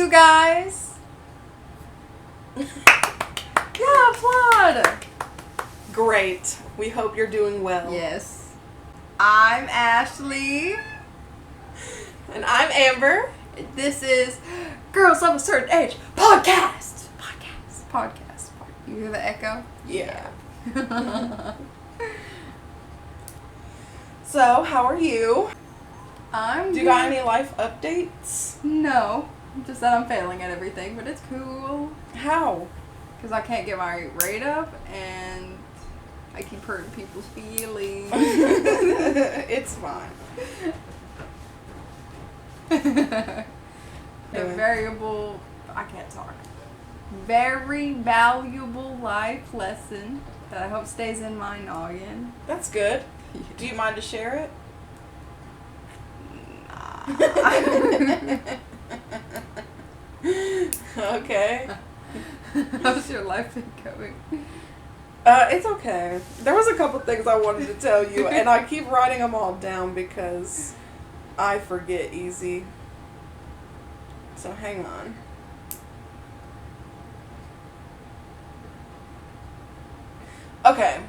you guys? Yeah, applaud. Great. We hope you're doing well. Yes. I'm Ashley. And I'm Amber. This is Girls of a Certain Age podcast. You hear the echo? Yeah. So, how are you? Do you got any life updates? No. Just that I'm failing at everything, but it's cool. How? Because I can't get my rate up, and I keep hurting people's feelings. It's fine. A very valuable life lesson that I hope stays in my noggin. That's good. Do you mind to share it? Okay. How's your life been going? It's okay. There was a couple things I wanted to tell you, and I keep writing them all down because I forget easy. So hang on. Okay.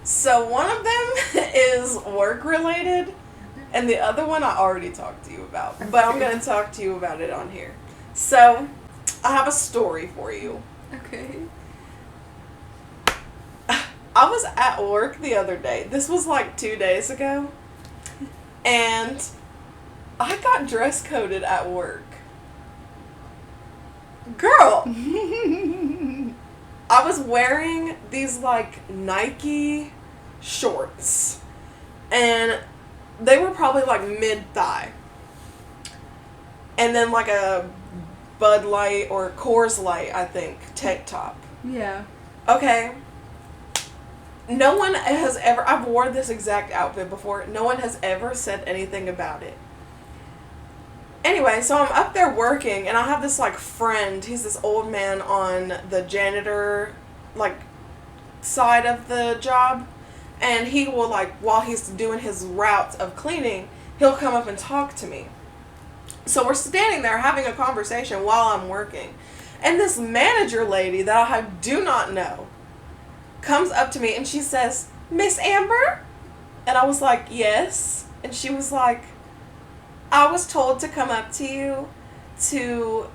So one of them is work related, and the other one I already talked to you about, but I'm going to talk to you about it on here. So I have a story for you. Okay. I was at work the other day. This was like 2 days ago. And I got dress coded at work. Girl! I was wearing these like Nike shorts. And they were probably like mid-thigh. And then like a Bud Light or Coors Light, I think, tank top. Yeah. Okay. No one has ever, I've worn this exact outfit before. No one has ever said anything about it. Anyway, so I'm up there working, and I have this, like, friend. He's this old man on the janitor, like, side of the job. And he will, like, while he's doing his routes of cleaning, he'll come up and talk to me. So we're standing there having a conversation while I'm working. And this manager lady that I do not know comes up to me and she says, "Miss Amber?" And I was like, "Yes." And she was like, "I was told to come up to you to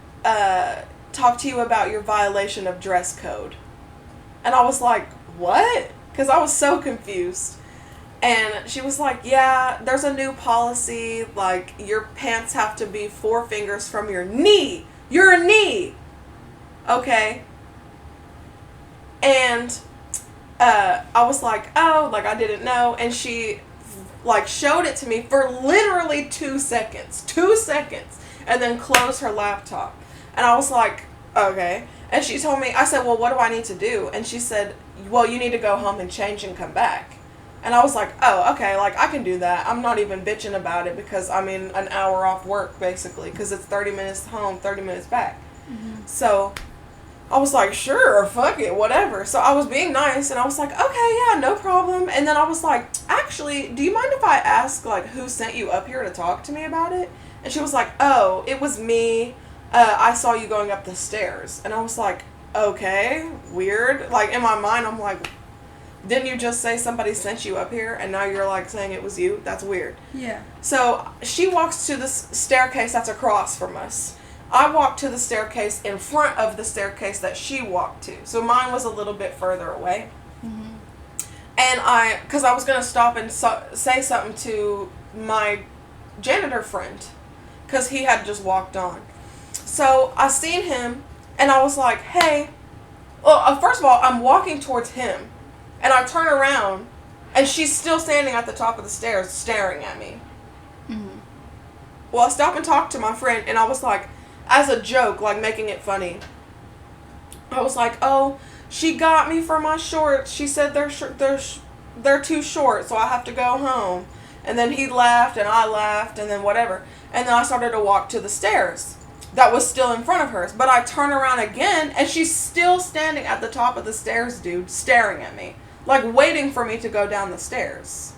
talk to you about your violation of dress code." And I was like, "What?" Because I was so confused. And she was like, "Yeah, there's a new policy, like your pants have to be 4 fingers from your knee. Your knee. Okay?" And I was like, "Oh," like I didn't know. And she like showed it to me for literally 2 seconds. 2 seconds. And then closed her laptop. And I was like, "Okay." And she told me, I said, "Well, what do I need to do?" And she said, "Well, you need to go home and change and come back." And I was like, "Oh, okay, like I can do that. I'm not even bitching about it because I'm in an hour off work basically because it's 30 minutes home, 30 minutes back." Mm-hmm. So I was like, "Sure, fuck it, whatever." So I was being nice and I was like, "Okay, yeah, no problem." And then I was like, "Actually, do you mind if I ask like who sent you up here to talk to me about it?" And she was like, "Oh, it was me. I saw you going up the stairs." And I was like, "Okay, weird." Like in my mind, I'm like, didn't you just say somebody sent you up here and now you're like saying it was you? That's weird. Yeah. So she walks to the staircase that's across from us. I walked to the staircase in front of the staircase that she walked to. So mine was a little bit further away. Mm-hmm. And because I was going to stop and say something to my janitor friend because he had just walked on. So I seen him and I was like, "Hey." Well, first of all, I'm walking towards him. And I turn around, and she's still standing at the top of the stairs staring at me. Mm-hmm. Well, I stopped and talked to my friend, and I was like, as a joke, like making it funny, I was like, "Oh, she got me for my shorts. She said they're too short, so I have to go home." And then he laughed, and I laughed, and then whatever. And then I started to walk to the stairs that was still in front of hers. But I turn around again, and she's still standing at the top of the stairs, dude, staring at me. Like, waiting for me to go down the stairs.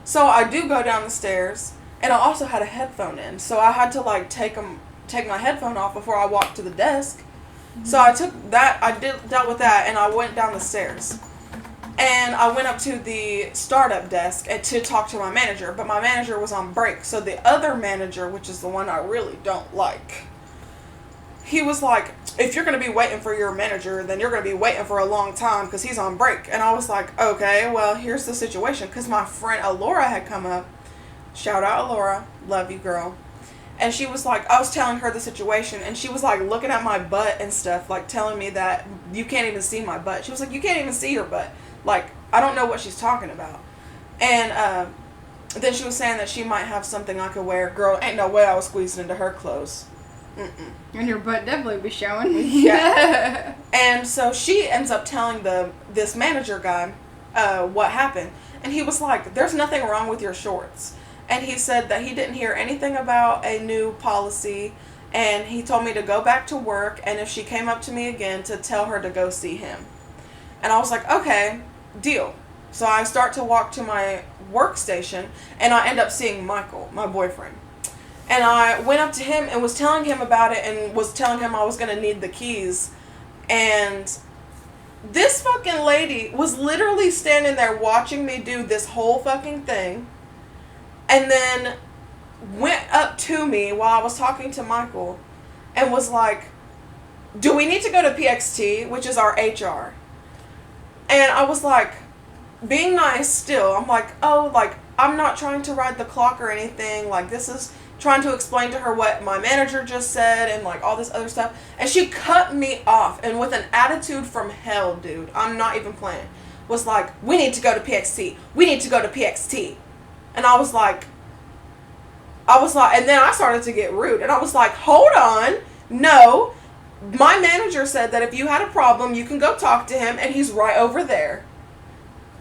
So I do go down the stairs, and I also had a headphone in. So I had to, like, take them take my headphone off before I walked to the desk. So I took that, dealt with that, and I went down the stairs. And I went up to the startup desk to talk to my manager, but my manager was on break. So the other manager, which is the one I really don't like, he was like, if you're going to be waiting for your manager, then you're going to be waiting for a long time because he's on break. And I was like, okay, well, here's the situation. Because my friend Alora had come up. Shout out Alora. Love you, girl. And she was like, I was telling her the situation, and she was like looking at my butt and stuff, like telling me that you can't even see my butt. She was like, you can't even see your butt. Like, I don't know what she's talking about. And then she was saying that she might have something I could wear. Girl, ain't no way I was squeezing into her clothes. Mm-mm. And your butt definitely be showing. Yeah. And so she ends up telling this manager guy what happened. And he was like, there's nothing wrong with your shorts. And he said that he didn't hear anything about a new policy. And he told me to go back to work. And if she came up to me again, to tell her to go see him. And I was like, okay, deal. So I start to walk to my workstation. And I end up seeing Michael, my boyfriend. And I went up to him and was telling him about it and was telling him I was going to need the keys. And this fucking lady was literally standing there watching me do this whole fucking thing. And then went up to me while I was talking to Michael and was like, do we need to go to PXT, which is our HR? And I was like, being nice still. I'm like, oh, like, I'm not trying to ride the clock or anything. Like, this is trying to explain to her what my manager just said and, like, all this other stuff. And she cut me off. And with an attitude from hell, dude, I'm not even playing, was like, we need to go to PXT. We need to go to PXT. And I was like, and then I started to get rude. And I was like, hold on. No. My manager said that if you had a problem, you can go talk to him, and he's right over there.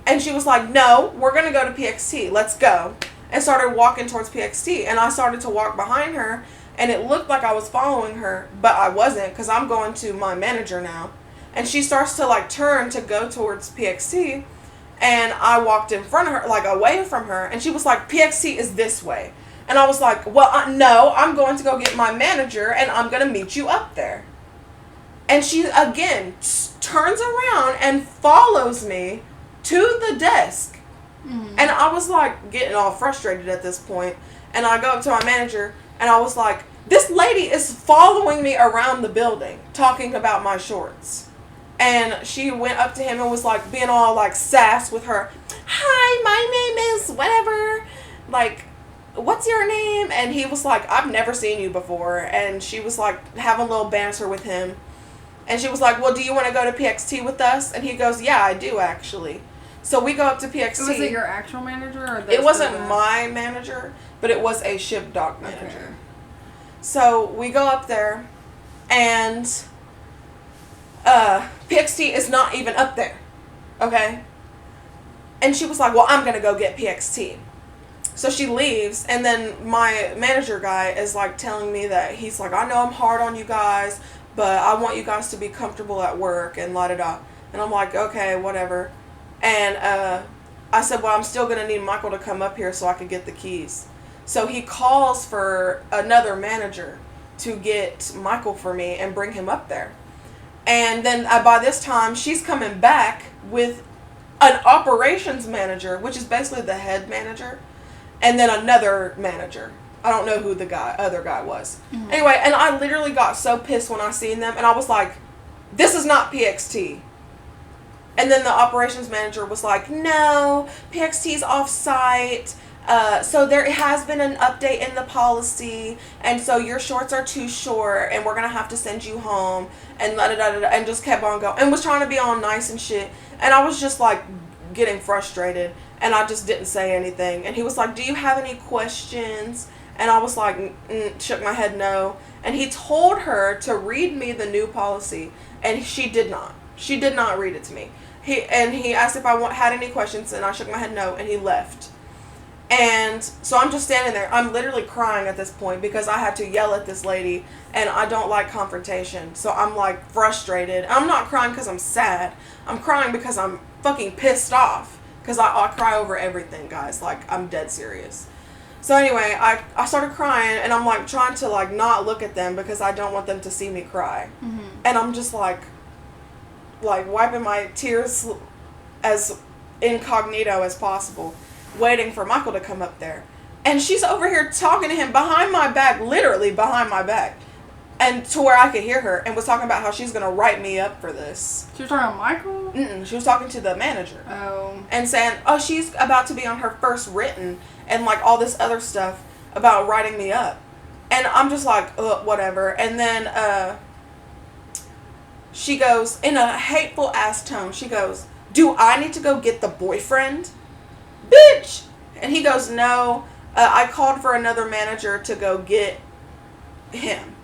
And she was like, no, we're going to go to PXT. Let's go. And started walking towards PXT. And I started to walk behind her, and it looked like I was following her, but I wasn't, because I'm going to my manager now. And she starts to, like, turn to go towards PXT, and I walked in front of her, like, away from her, and she was like, PXT is this way. And I was like, well, no, I'm going to go get my manager, and I'm going to meet you up there. And she, again, turns around and follows me to the desk. Mm-hmm. And I was, like, getting all frustrated at this point. And I go up to my manager, and I was like, this lady is following me around the building, talking about my shorts. And she went up to him and was, like, being all, like, sass with her. Hi, my name is whatever. Like, what's your name? And he was like, I've never seen you before. And she was, like, having a little banter with him. And she was like, well, do you want to go to PXT with us? And he goes, yeah, I do, actually. So we go up to PXT. Was it your actual manager? Or it wasn't my manager, but it was a ship dock manager. Okay. So we go up there, and PXT is not even up there. Okay? And she was like, well, I'm going to go get PXT. So she leaves, and then my manager guy is, like, telling me that he's like, I know I'm hard on you guys, but I want you guys to be comfortable at work, and la-da-da. And I'm like, okay, whatever. And I said, well, I'm still going to need Michael to come up here so I could get the keys. So he calls for another manager to get Michael for me and bring him up there. And then by this time, she's coming back with an operations manager, which is basically the head manager, and then another manager. I don't know who the other guy was. Mm-hmm. Anyway, and I literally got so pissed when I seen them, and I was like, this is not PXT. And then the operations manager was like, no, PXT's off-site, so there has been an update in the policy, and so your shorts are too short, and we're going to have to send you home, and da-da-da-da-da, and just kept on going, and was trying to be all nice and shit, and I was just, like, getting frustrated, and I just didn't say anything, and he was like, do you have any questions? And I was like, shook my head no. And he told her to read me the new policy. And she did not. She did not read it to me. He asked if I had any questions. And I shook my head no. And he left. And so I'm just standing there. I'm literally crying at this point. Because I had to yell at this lady. And I don't like confrontation. So I'm like frustrated. I'm not crying because I'm sad. I'm crying because I'm fucking pissed off. Because I cry over everything, guys. Like, I'm dead serious. So anyway, I started crying, and I'm like trying to like not look at them because I don't want them to see me cry. Mm-hmm. And I'm just like wiping my tears as incognito as possible, waiting for Michael to come up there. And she's over here talking to him behind my back, literally behind my back, and to where I could hear her, and was talking about how she's gonna write me up for this. She was talking about Michael? She was talking to the manager. Oh. And saying, oh, she's about to be on her first written, and like all this other stuff about writing me up. And I'm just like, whatever. And then she goes, in a hateful ass tone, she goes, do I need to go get the boyfriend? Bitch! And he goes, no, I called for another manager to go get him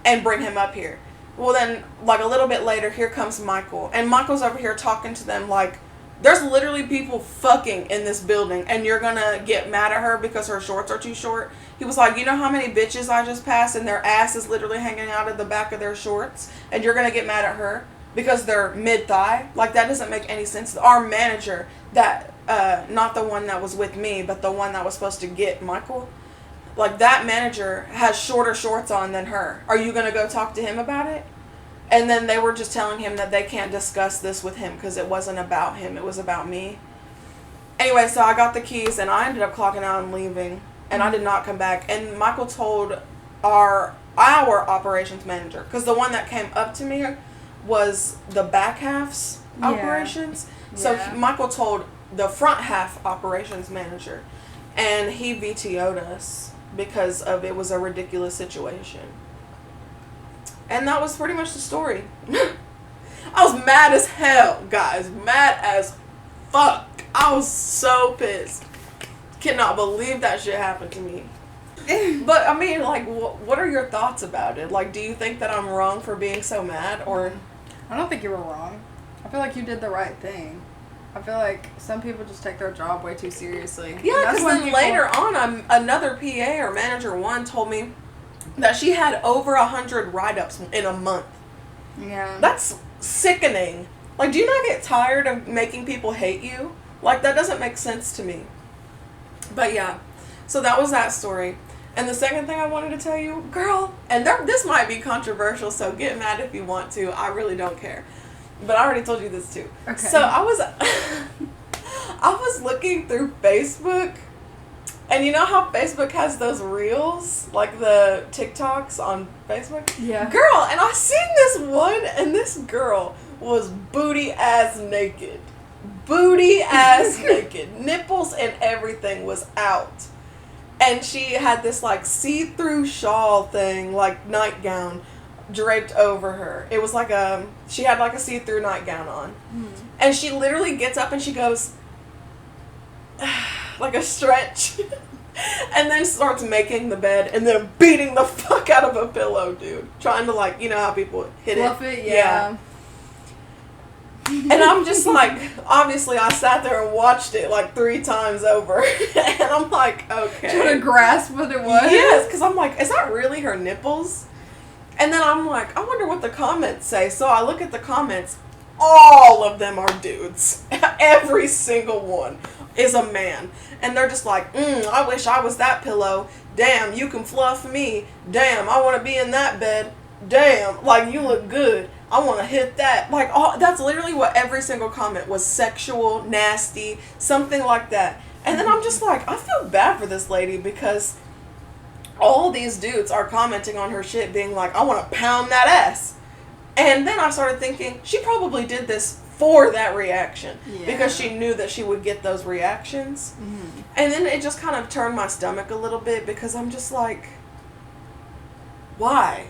and bring him up here. Well, then, like a little bit later, here comes Michael. And Michael's over here talking to them like, there's literally people fucking in this building, and you're gonna get mad at her because her shorts are too short. He was like, you know how many bitches I just passed and their ass is literally hanging out of the back of their shorts, and you're gonna get mad at her because they're mid-thigh? Like, that doesn't make any sense. Our manager, that, not the one that was with me, but the one that was supposed to get Michael, like, that manager has shorter shorts on than her. Are you gonna go talk to him about it? And then they were just telling him that they can't discuss this with him because it wasn't about him. It was about me. Anyway, so I got the keys, and I ended up clocking out and leaving. And I did not come back. And Michael told our operations manager, because the one that came up to me was the back half's operations. So Michael told the front half operations manager. And he VTO'd us because of it was a ridiculous situation. And that was pretty much the story. I was mad as hell, guys. Mad as fuck. I was so pissed. Cannot believe that shit happened to me. But, I mean, like, what are your thoughts about it? Like, do you think that I'm wrong for being so mad? Or I don't think you were wrong. I feel like you did the right thing. I feel like some people just take their job way too seriously. Yeah, because then later on, another PA or manager one told me that she had over 100 write-ups in a month. Yeah. That's sickening. Like, do you not get tired of making people hate you? Like, that doesn't make sense to me. But yeah, so that was that story. And the second thing I wanted to tell you, girl, and this might be controversial, so get mad if you want to. I really don't care. But I already told you this too. Okay. So I was looking through Facebook. And you know how Facebook has those reels, like the TikToks on Facebook? Yeah. Girl, and I seen this one, and this girl was booty ass naked. Booty ass naked. Nipples and everything was out. And she had this, like, see-through shawl thing, like, nightgown, draped over her. It was like she had, like, a see-through nightgown on. And she literally gets up and she goes, like a stretch, and then starts making the bed and then beating the fuck out of a pillow, dude. Trying to, like, you know how people hit Fluff it, yeah. And I'm just like, obviously I sat there and watched it like 3 times over. And I'm like, okay. Trying to grasp what it was? Yes, because I'm like, is that really her nipples? And then I'm like, I wonder what the comments say. So I look at the comments. All of them are dudes. Every single one is a man. And they're just like, I wish I was that pillow. Damn, you can fluff me. Damn, I want to be in that bed. Damn, like, you look good. I want to hit that. Like, that's literally what every single comment was. Sexual, nasty, something like that. And then I'm just like, I feel bad for this lady because all these dudes are commenting on her shit being like, I want to pound that ass. And then I started thinking, she probably did this for that reaction. Yeah. Because she knew that she would get those reactions. Mm-hmm. And then it just kind of turned my stomach a little bit because I'm just like, why?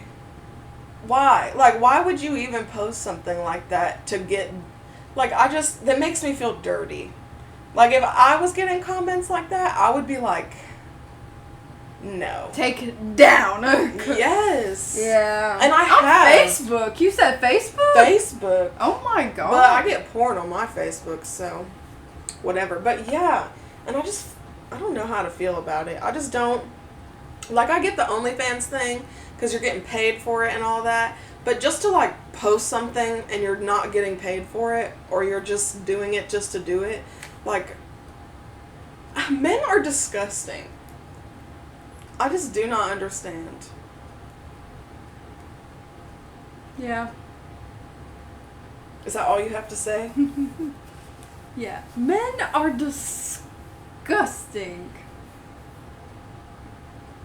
Why? Like, why would you even post something like that to get, like, that makes me feel dirty. Like, if I was getting comments like that, I would be like, no. Take it down. Yes. Yeah. And I have. Facebook. You said Facebook? Facebook. Oh my god. But I get porn on my Facebook, so whatever. But yeah. And I don't know how to feel about it. I just don't. Like, I get the OnlyFans thing because you're getting paid for it and all that. But just to, like, post something and you're not getting paid for it, or you're just doing it just to do it, like, men are disgusting. I just do not understand. Yeah. Is that all you have to say? Yeah. Men are disgusting.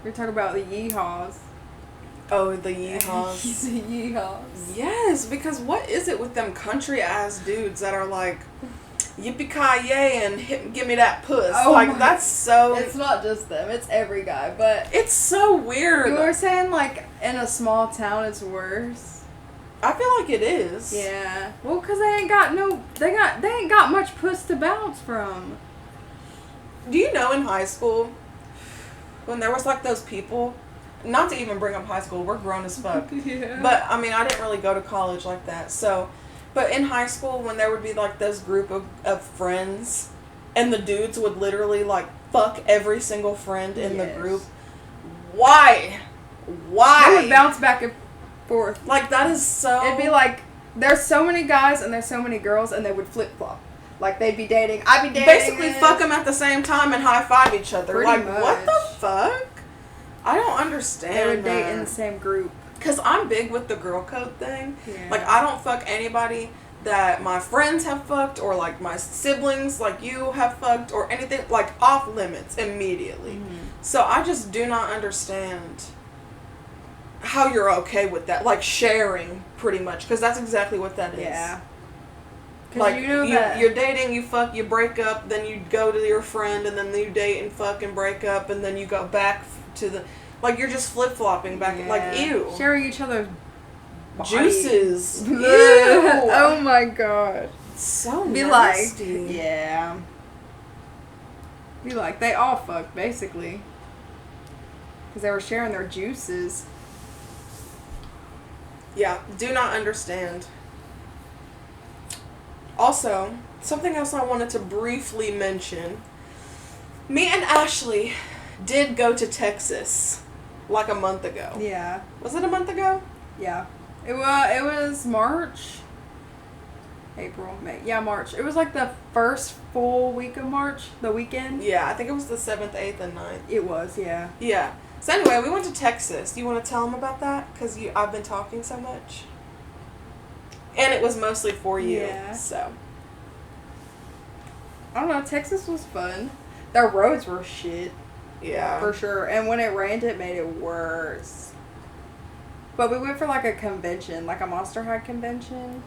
We're talking about the yeehaws. Oh, the yeehaws. The yeehaws. Yes, because what is it with them country ass dudes that are like, yippee-ki-yay and give me that puss? Oh like, that's so... It's not just them. It's every guy. But it's so weird. you were saying, like, in a small town it's worse. I feel like it is. Yeah. Well, because they ain't got much puss to bounce from. Do you know in high school, when there was, like, those people... Not to even bring up high school, we're grown as fuck. Yeah. But, I mean, I didn't really go to college like that, so... But in high school, when there would be, like, this group of friends, and the dudes would literally, like, fuck every single friend in the group. Why? Why? They would bounce back and forth. Like, that is so... It'd be like, there's so many guys and there's so many girls, and they would flip-flop. Like, they'd be dating, I'd be dating. Basically, fuck them at the same time and high-five each other. Pretty like, much. What the fuck? I don't understand. They would date in the same group. Because I'm big with the girl code thing. Yeah. Like, I don't fuck anybody that my friends have fucked or, like, my siblings, like you, have fucked or anything. Like, off limits immediately. Mm-hmm. So I just do not understand how you're okay with that. Like, sharing, pretty much. Because that's exactly what that is. Yeah. Like, you know that you're dating, you fuck, you break up, then you go to your friend, and then you date and fuck and break up, and then you go back to the... Like, you're just flip-flopping back. Yeah. Like, ew. Sharing each other's Juices. Ew. Oh my god. So Be nasty. like, yeah. Be like, they all fucked, basically. Because they were sharing their juices. Yeah, do not understand. Also, something else I wanted to briefly mention. Me and Ashley did go to Texas like a month ago. Yeah. Was it a month ago? Yeah. It was March. April, May. Yeah, March. It was like the first full week of March, the weekend. Yeah, I think it was the 7th, 8th, and 9th. It was, yeah. Yeah. So anyway, we went to Texas. Do you want to tell them about that? Because I've been talking so much. And it was mostly for you. Yeah. So. I don't know. Texas was fun. Their roads were shit. Yeah. For sure. And when it rained, it made it worse. But we went for like a convention, like a Monster High convention.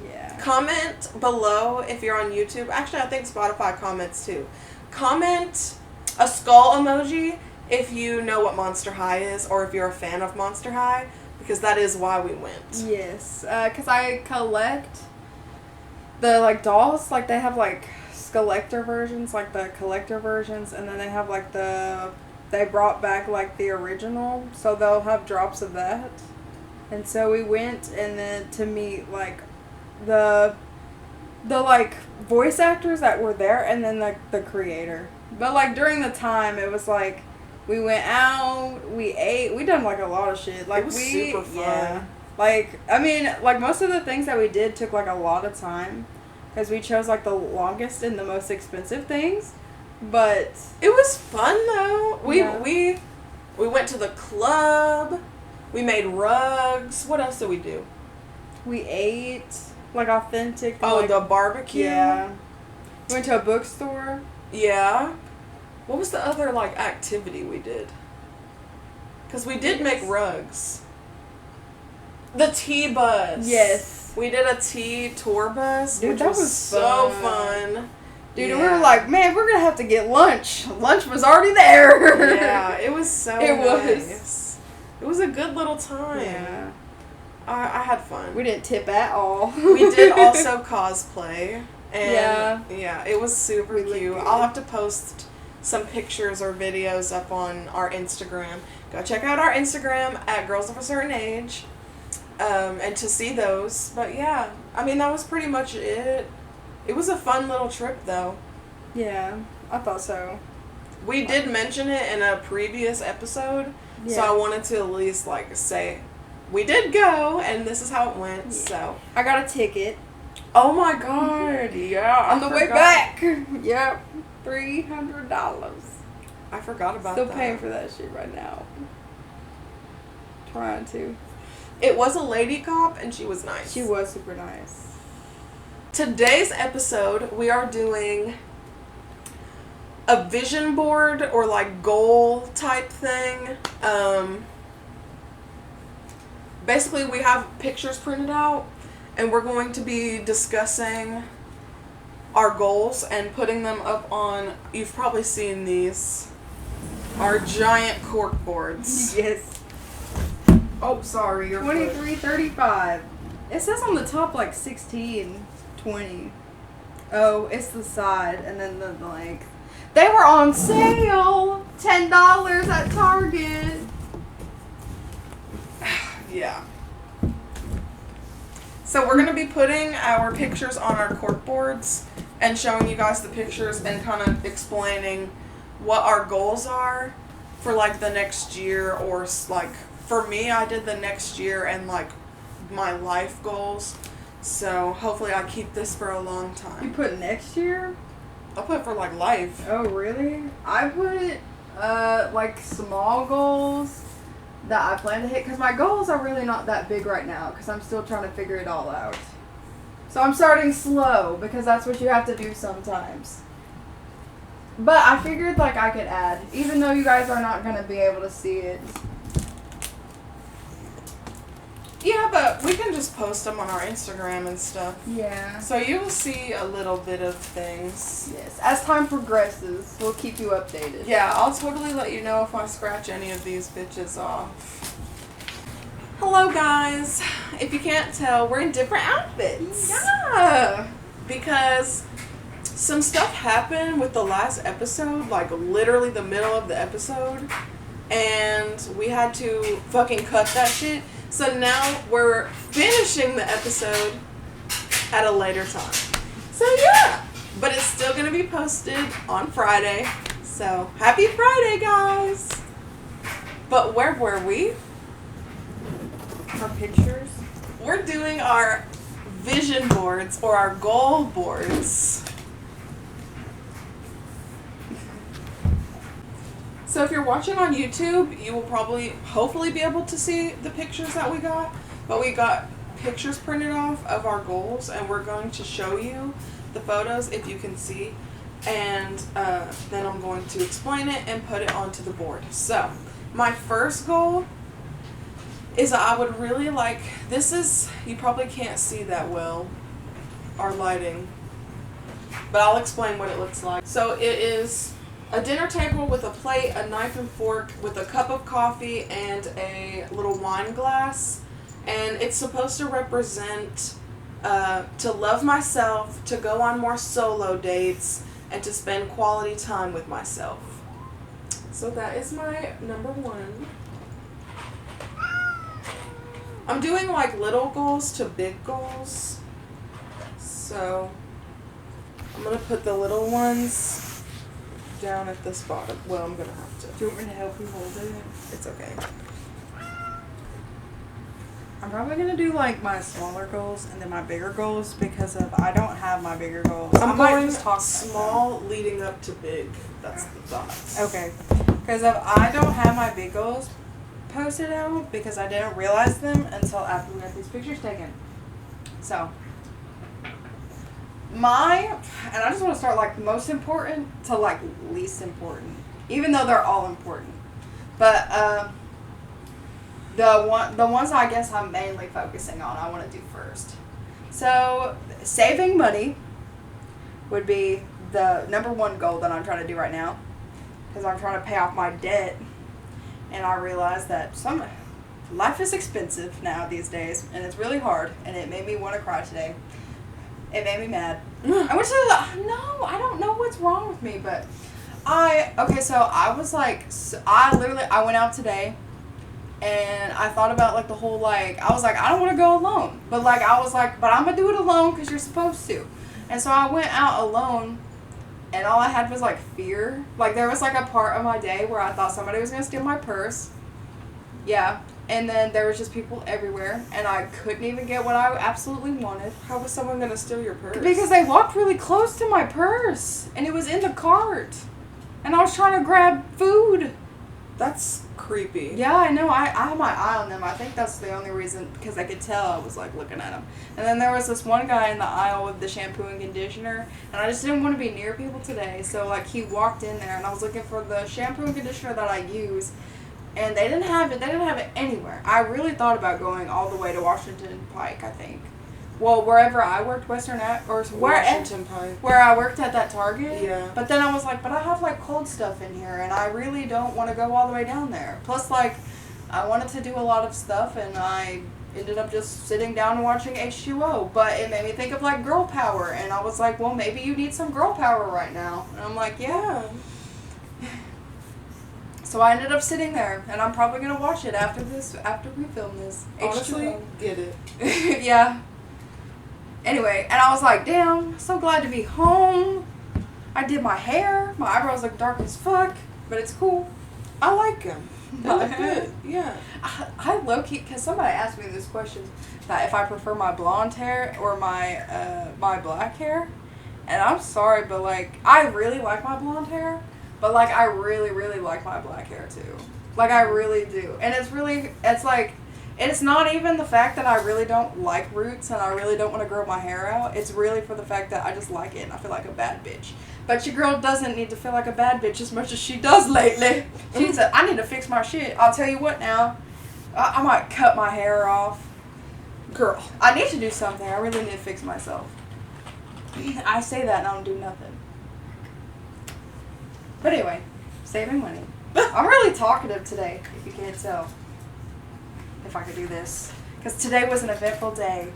Yeah. Comment below if you're on YouTube. Actually, I think Spotify comments too. Comment a skull emoji if you know what Monster High is or if you're a fan of Monster High, because that is why we went. Yes. Because I collect the like dolls. Like they have like collector versions, like the collector versions, and then they have like they brought back like the original, so they'll have drops of that. And so we went, and then to meet like the like voice actors that were there, and then the creator. But like during the time, it was like we went out, we ate, we done like a lot of shit. Like it was super fun. Yeah. Like I mean, like most of the things that we did took like a lot of time, because we chose like the longest and the most expensive things. But it was fun though. We went to the club. We made rugs. What else did we do? We ate like authentic. Oh, like, the barbecue. Yeah. We went to a bookstore. Yeah. What was the other like activity we did? Because we did make rugs. The tea bus. Yes. We did a tea tour bus, Dude, which that was was so fun. fun. Dude, yeah. we were like, man, we're gonna have to get lunch. Lunch was already there. Yeah, it was so nice. It was a good little time. Yeah. I had fun. We didn't tip at all. We did also cosplay. And yeah, it was super We cute. looked good. I'll have to post some pictures or videos up on our Instagram. Go check out our Instagram at Girls of a Certain Age. And to see those. But yeah, I mean, that was pretty much it. It was a fun little trip though. Yeah, I thought so. We did mention it in a previous episode. Yeah. So I wanted to at least like say we did go and this is how it went. Yeah. So I got a ticket. Oh my god, yeah. On the way back. Yep. $300. I forgot about Still that. paying for that shit right now. Trying to. It was a lady cop, and she was nice. She was super nice. Today's episode, we are doing a vision board or like goal type thing. Basically, we have pictures printed out, and we're going to be discussing our goals and putting them up on, you've probably seen these, our giant cork boards. Yes. Oh, sorry, you're 23.35. It says on the top like 16.20. Oh, it's the side and then the length. They were on sale. $10 at Target. Yeah. So we're going to be putting our pictures on our cork boards and showing you guys the pictures and kind of explaining what our goals are for like the next year, or like for me, I did the next year and like my life goals. So hopefully I keep this for a long You time. put next year? I'll put for like life. Oh, really? I put like small goals that I plan to hit, because my goals are really not that big right now because I'm still trying to figure it all out. So I'm starting slow because that's what you have to do sometimes. But I figured like I could add, even though you guys are not going to be able to see it. Yeah, but we can just post them on our Instagram and stuff. Yeah. So you will see a little bit of things. Yes. As time progresses, we'll keep you updated. Yeah, I'll totally let you know if I scratch any of these bitches off. Hello, guys. If you can't tell, we're in different outfits. Yeah. Because some stuff happened with the last episode, like literally the middle of the episode, and we had to fucking cut that shit. So now we're finishing the episode at a later time. So yeah, but it's still going to be posted on Friday. So happy Friday, guys. But where were we? Our pictures. We're doing our vision boards or our goal boards. So if you're watching on YouTube, you will hopefully be able to see the pictures that we got. But we got pictures printed off of our goals, and we're going to show you the photos if you can see. And then I'm going to explain it and put it onto the board. So my first goal is I would really like, this is, you probably can't see that well, our lighting, but I'll explain what it looks like. So it is a dinner table with a plate, a knife and fork, with a cup of coffee and a little wine glass. And it's supposed to represent to love myself, to go on more solo dates, and to spend quality time with myself. So that is my number one. I'm doing like little goals to big goals. So I'm going to put the little ones down at this bottom. Well, I'm going to have to. Do you want me to help you hold it? It's okay. I'm probably going to do like my smaller goals and then my bigger goals, because of I don't have my bigger goals. I'm I might going just talk small leading up to big. That's the thought. Okay. Because if I don't have my big goals posted out, because I didn't realize them until after we got these pictures taken. So, and I just want to start like most important to like least important, even though they're all important. But the ones I guess I'm mainly focusing on, I want to do first. So, saving money would be the number one goal that I'm trying to do right now, because I'm trying to pay off my debt. And I realized that life is expensive now these days, and it's really hard, and it made me want to cry today. It made me mad. I went to no, I don't know what's wrong with me, but so I was like, I went out today, and I thought about like the whole like, I was like, I don't want to go alone, but like I was like, but I'm gonna do it alone because you're supposed to. And so I went out alone, and all I had was like fear. Like there was like a part of my day where I thought somebody was gonna steal my purse. Yeah. And then there was just people everywhere, and I couldn't even get what I absolutely wanted. How was someone going to steal your purse? Because they walked really close to my purse, and it was in the cart. And I was trying to grab food. That's creepy. Yeah, I know. I had my eye on them. I think that's the only reason, because I could tell I was, like, looking at them. And then there was this one guy in the aisle with the shampoo and conditioner, and I just didn't want to be near people today. So, like, he walked in there, and I was looking for the shampoo and conditioner that I use, and they didn't have it. They didn't have it anywhere. I really thought about going all the way to Washington Pike, I think. Well, wherever I worked, Washington Pike. where I worked at that Target. Yeah. But then I was like, but I have, like, cold stuff in here, and I really don't want to go all the way down there. Plus, like, I wanted to do a lot of stuff, and I ended up just sitting down and watching H2O. But it made me think of, like, girl power, and I was like, well, maybe you need some girl power right now. And I'm like, yeah. So I ended up sitting there, and I'm probably going to watch it after we film this. Honestly, H2O. get it. Yeah. Anyway, and I was like, damn, so glad to be home. I did my hair. My eyebrows look dark as fuck, but it's cool. I like them. They look good. Yeah. I low-key, because somebody asked me this question, that if I prefer my blonde hair or my black hair. And I'm sorry, but, like, I really like my blonde hair. But, like, I really, really like my black hair, too. Like, I really do. And it's like, it's not even the fact that I really don't like roots and I really don't want to grow my hair out. It's really for the fact that I just like it and I feel like a bad bitch. But your girl doesn't need to feel like a bad bitch as much as she does lately. She said, I need to fix my shit. I'll tell you what now. I might cut my hair off. Girl, I need to do something. I really need to fix myself. I say that and I don't do nothing. But anyway, saving money. I'm really talkative today, if you can't tell. If I could do this. Because today was an eventful day.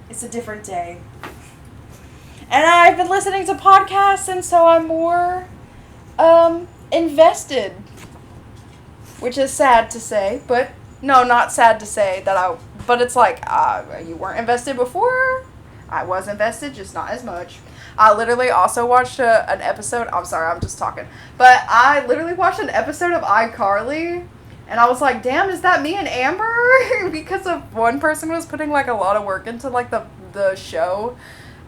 It's a different day. And I've been listening to podcasts, and so I'm more invested. Which is sad to say, but no, not sad to say but it's like, you weren't invested before? I was invested, just not as much. I literally also watched an episode, I'm sorry, I'm just talking, but I literally watched an episode of iCarly. And I was like, damn, is that me and Amber? Because of one person was putting, like, a lot of work into, like, the show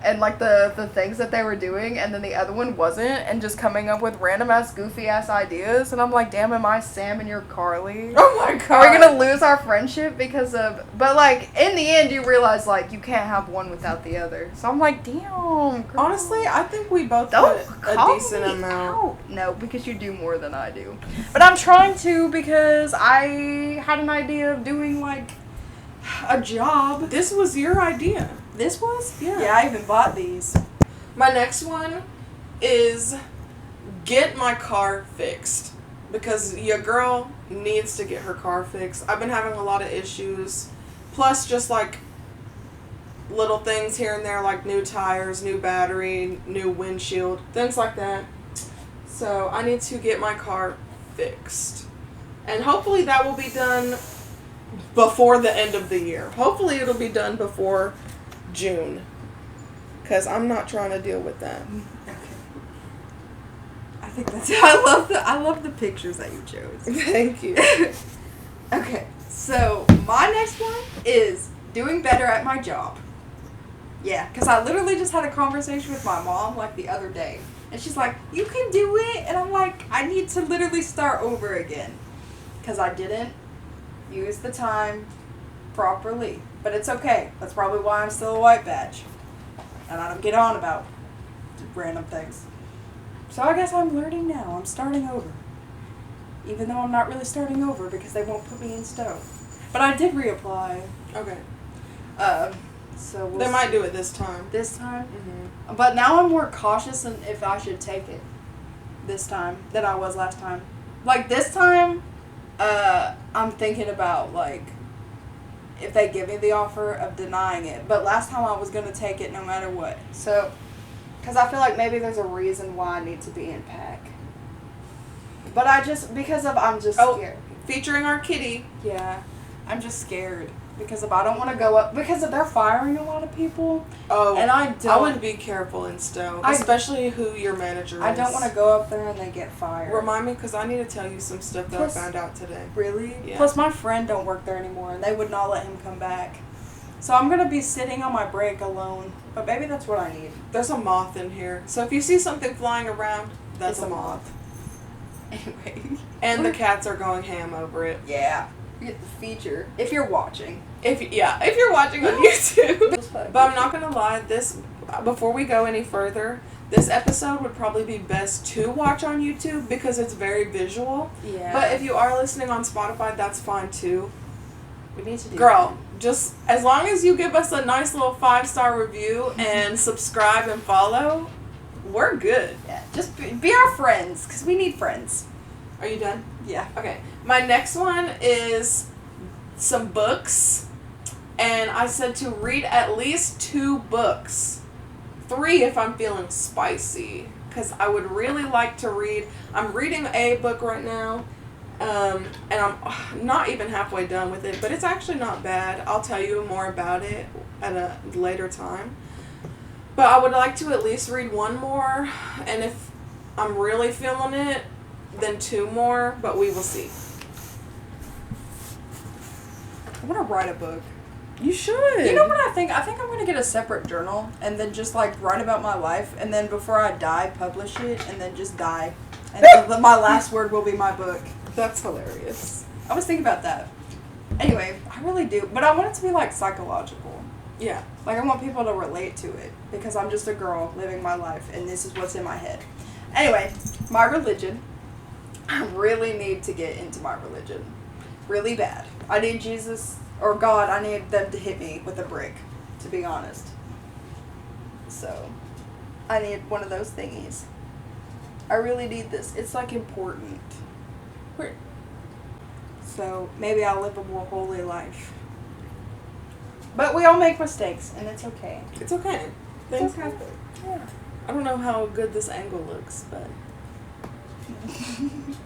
and, like, the things that they were doing. And then the other one wasn't. And just coming up with random-ass, goofy-ass ideas. And I'm like, damn, am I Sam and you're Carly? Oh, my God. Are we going to lose our friendship because of... But, like, in the end, you realize, like, you can't have one without the other. So I'm like, damn, girl. Honestly, I think we both Don't put a decent amount. Out. No, because you do more than I do. But I'm trying to because I had an idea of doing, like, a job. This was your idea. This was? Yeah. Yeah, I even bought these. My next one is get my car fixed. Because your girl needs to get her car fixed. I've been having a lot of issues. Plus, just, like, little things here and there, like new tires, new battery, new windshield, things like that. So I need to get my car fixed. And hopefully that will be done before the end of the year. Hopefully it'll be done before June. Because I'm not trying to deal with that. Okay. I think that's... I love the pictures that you chose. Thank you. Okay, so my next one is doing better at my job. Yeah, because I literally just had a conversation with my mom, like, the other day. And she's like, you can do it. And I'm like, I need to literally start over again. Because I didn't use the time properly. But it's okay. That's probably why I'm still a white badge. And I don't get on about random things. So I guess I'm learning now. I'm starting over. Even though I'm not really starting over because they won't put me in stow. But I did reapply. Okay. So they might do it this time. This time? Mm-hmm. But now I'm more cautious in if I should take it this time than I was last time. Like, this time, I'm thinking about, like, if they give me the offer of denying it. But last time I was going to take it no matter what. So, because I feel like maybe there's a reason why I need to be in PAC. But I'm just scared. Featuring our kitty. Yeah. I'm just scared. Because if I don't want to go up, because if they're firing a lot of people, oh, and I don't, I would be careful in Stowe, especially who your manager is. I don't want to go up there and they get fired. Remind me, because I need to tell you some stuff that I found out today. Really? Yeah. Plus, my friend don't work there anymore, and they would not let him come back. So I'm gonna be sitting on my break alone, but maybe that's what I need. There's a moth in here, so if you see something flying around, that's a moth. Anyway. And the cats are going ham over it. Yeah. You get the feature. If you're watching. If you're watching on YouTube. But I'm not gonna lie, before we go any further, this episode would probably be best to watch on YouTube because it's very visual. Yeah. But if you are listening on Spotify, that's fine too. We need to do Girl, just as long as you give us a nice little 5-star review and subscribe and follow, we're good. Yeah. Just be our friends, because we need friends. Are you done? Yeah. Okay. My next one is some books. And I said to read at least 2 books. 3 if I'm feeling spicy. Because I would really like to read. I'm reading a book right now. And I'm not even halfway done with it. But it's actually not bad. I'll tell you more about it at a later time. But I would like to at least read 1 more. And if I'm really feeling it, then 2 more. But we will see. I want to write a book. You should. You know what I think? I think I'm going to get a separate journal and then just, like, write about my life. And then before I die, publish it. And then just die. And then my last word will be my book. That's hilarious. I was thinking about that. Anyway, I really do. But I want it to be, like, psychological. Yeah. Like, I want people to relate to it. Because I'm just a girl living my life. And this is what's in my head. Anyway, my religion. I really need to get into my religion. Really bad. I need Jesus, or God, I need them to hit me with a brick, to be honest. So, I need one of those thingies. I really need this. It's, like, important. So, maybe I'll live a more holy life. But we all make mistakes, and it's okay. It's okay. Things okay. happen. Yeah. I don't know how good this angle looks, but...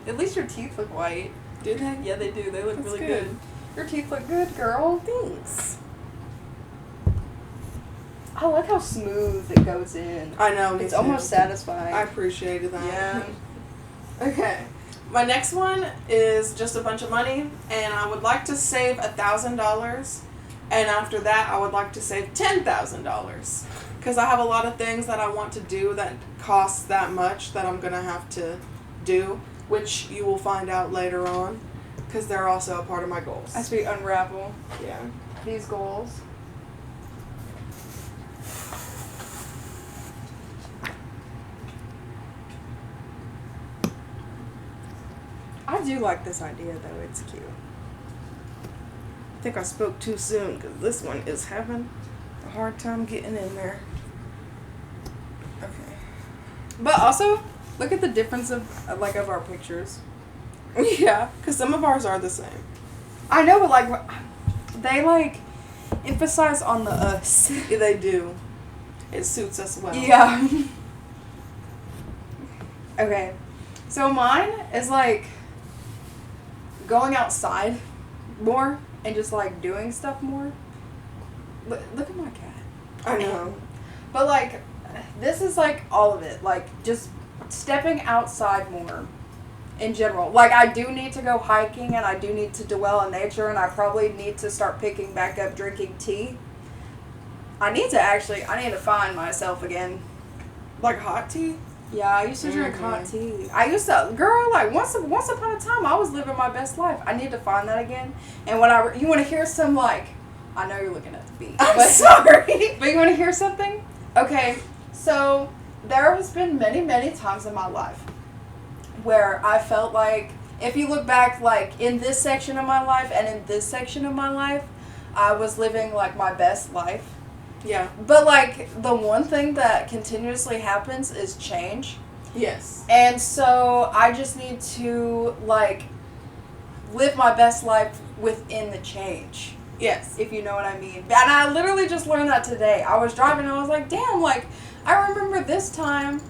At least your teeth look white. Do they? Yeah, they do. They look That's really good. good. Your teeth look good, girl. Thanks. I like how smooth it goes in. I know, me It's too. almost satisfying. I appreciated that. Yeah. Okay. My next one is just a bunch of money, and I would like to save $1,000, and after that, I would like to save $10,000, because I have a lot of things that I want to do that cost that much that I'm gonna have to do, which you will find out later on, because they're also a part of my goals. As we unravel Yeah. these goals. I do like this idea, though. It's cute. I think I spoke too soon, because this one is having a hard time getting in there. Okay. But also, look at the difference of our pictures. Yeah, because some of ours are the same. I know, but, like, they, like, emphasize on the us. Yeah, they do. It suits us well. Yeah. Okay. So mine is, like, going outside more and just, like, doing stuff more. Look at my cat. I know. But, like, this is, like, all of it. Like, just stepping outside more in general. Like, I do need to go hiking, and I do need to dwell in nature, and I probably need to start picking back up drinking tea. I need to find myself again. Like hot tea? Yeah, I used to drink hot tea. I used to, girl, like, once upon a time, I was living my best life. I need to find that again. And when you want to hear some, like, I know you're looking at the beat. I'm but, sorry. But you want to hear something? Okay, so there has been many, many times in my life where I felt like, if you look back, like, in this section of my life and in this section of my life, I was living, like, my best life. Yeah. But, like, the one thing that continuously happens is change. Yes. And so I just need to, like, live my best life within the change. Yes. If you know what I mean. And I literally just learned that today. I was driving and I was like, damn, like, I remember this time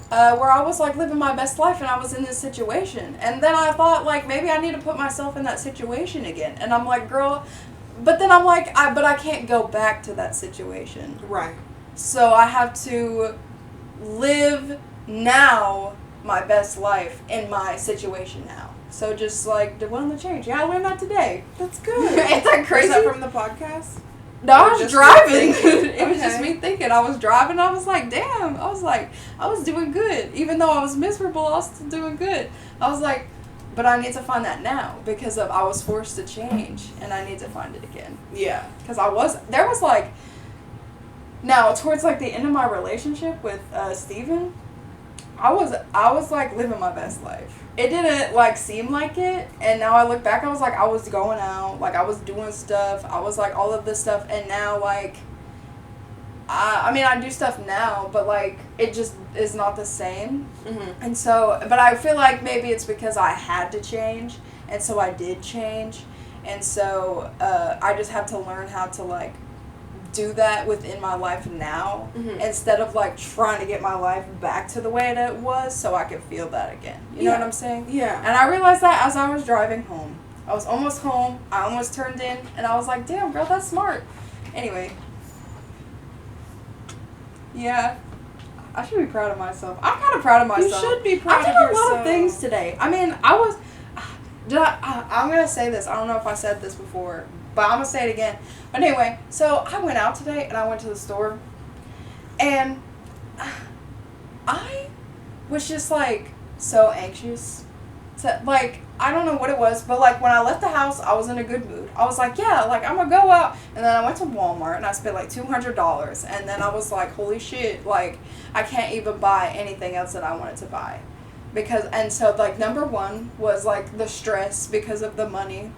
where I was, like, living my best life and I was in this situation. And then I thought, like, maybe I need to put myself in that situation again. And I'm like, girl... But then I'm like, but I can't go back to that situation. Right. So I have to live now my best life in my situation now. So just, like, dwell on the change. Yeah, I learned that today. That's good. Ain't that crazy? Is that from the podcast? No, I Or was just driving. you thinking? It was just Okay. me thinking. I was driving. I was like, damn. I was like, I was doing good. Even though I was miserable, I was still doing good. I was like, but I need to find that now because I was forced to change and I need to find it again. Yeah. Because there was like, now towards like the end of my relationship with Steven, I was like living my best life. It didn't like seem like it, and now I look back, I was like, I was going out, like I was doing stuff, I was like all of this stuff, and now like, I mean I do stuff now, but like it just is not the same. Mm-hmm. And so, but I feel like maybe it's because I had to change, and so I did change, and so I just have to learn how to like do that within my life now, Mm-hmm. instead of like trying to get my life back to the way that it was so I could feel that again. You know what I'm saying? Yeah. And I realized that as I was driving home. I was almost home, I almost turned in, and I was like, damn girl, that's smart. Anyway. Yeah. I should be proud of myself. I'm kind of proud of myself. You should be proud I of did yourself. a lot of things today. I mean, I was... I'm going to say this. I don't know if I said this before, but I'm going to say it again. But anyway, so I went out today and I went to the store and I was just like so anxious to, like, I don't know what it was, but like when I left the house, I was in a good mood. I was like, yeah, like I'm gonna go out. And then I went to Walmart and I spent like $200. And then I was like, holy shit, like I can't even buy anything else that I wanted to buy. And so like number one was like the stress because of the money.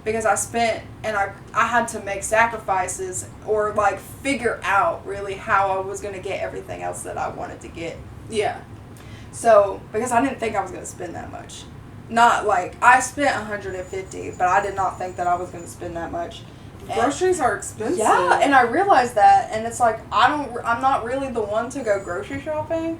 Because I spent, and I had to make sacrifices or like figure out really how I was going to get everything else that I wanted to get. Yeah. So, because I didn't think I was going to spend that much. Not like, I spent $150, but I did not think that I was going to spend that much. Groceries are expensive. Yeah, and I realized that, and it's like, I'm not really the one to go grocery shopping.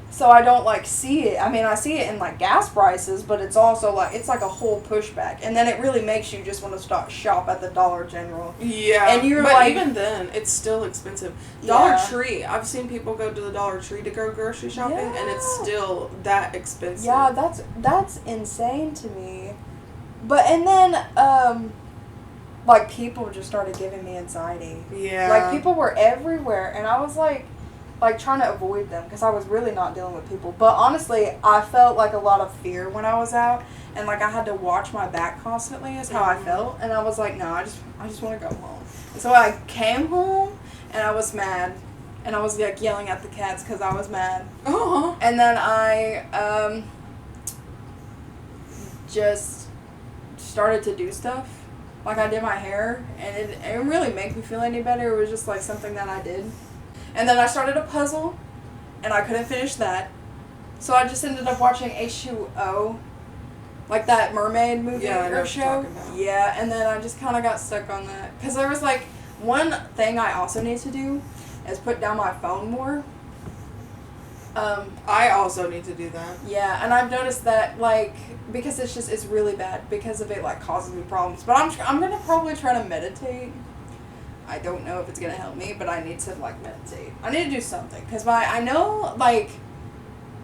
So I don't like see it. I mean, I see it in like gas prices, but it's also like it's like a whole pushback, and then it really makes you just want to start shop at the Dollar General. Yeah, and you're but like, even then, it's still expensive. Dollar Yeah. Tree. I've seen people go to the Dollar Tree to go grocery shopping, and it's Yeah. still that expensive. Yeah, that's insane to me. But and then like people just started giving me anxiety. Yeah. Like people were everywhere, and I was like trying to avoid them because I was really not dealing with people. But honestly, I felt like a lot of fear when I was out, and like I had to watch my back constantly is how I felt. And I was like, no, I just want to go home. And so I came home and I was mad, and I was like yelling at the cats because I was mad. Uh-huh. And then I just started to do stuff. Like I did my hair, and it didn't really make me feel any better. It was just like something that I did. And then I started a puzzle, and I couldn't finish that. So I just ended up watching H2O, like that mermaid movie Yeah, I know or what show. you're talking about. Yeah, and then I just kind of got stuck on that. Because there was like one thing I also need to do is put down my phone more. I also need to do that. Yeah, and I've noticed that, like, because it's really bad because of it, like, causes me problems. But I'm going to probably try to meditate. I don't know if it's going to help me, but I need to, like, meditate. I need to do something. Because I know, like,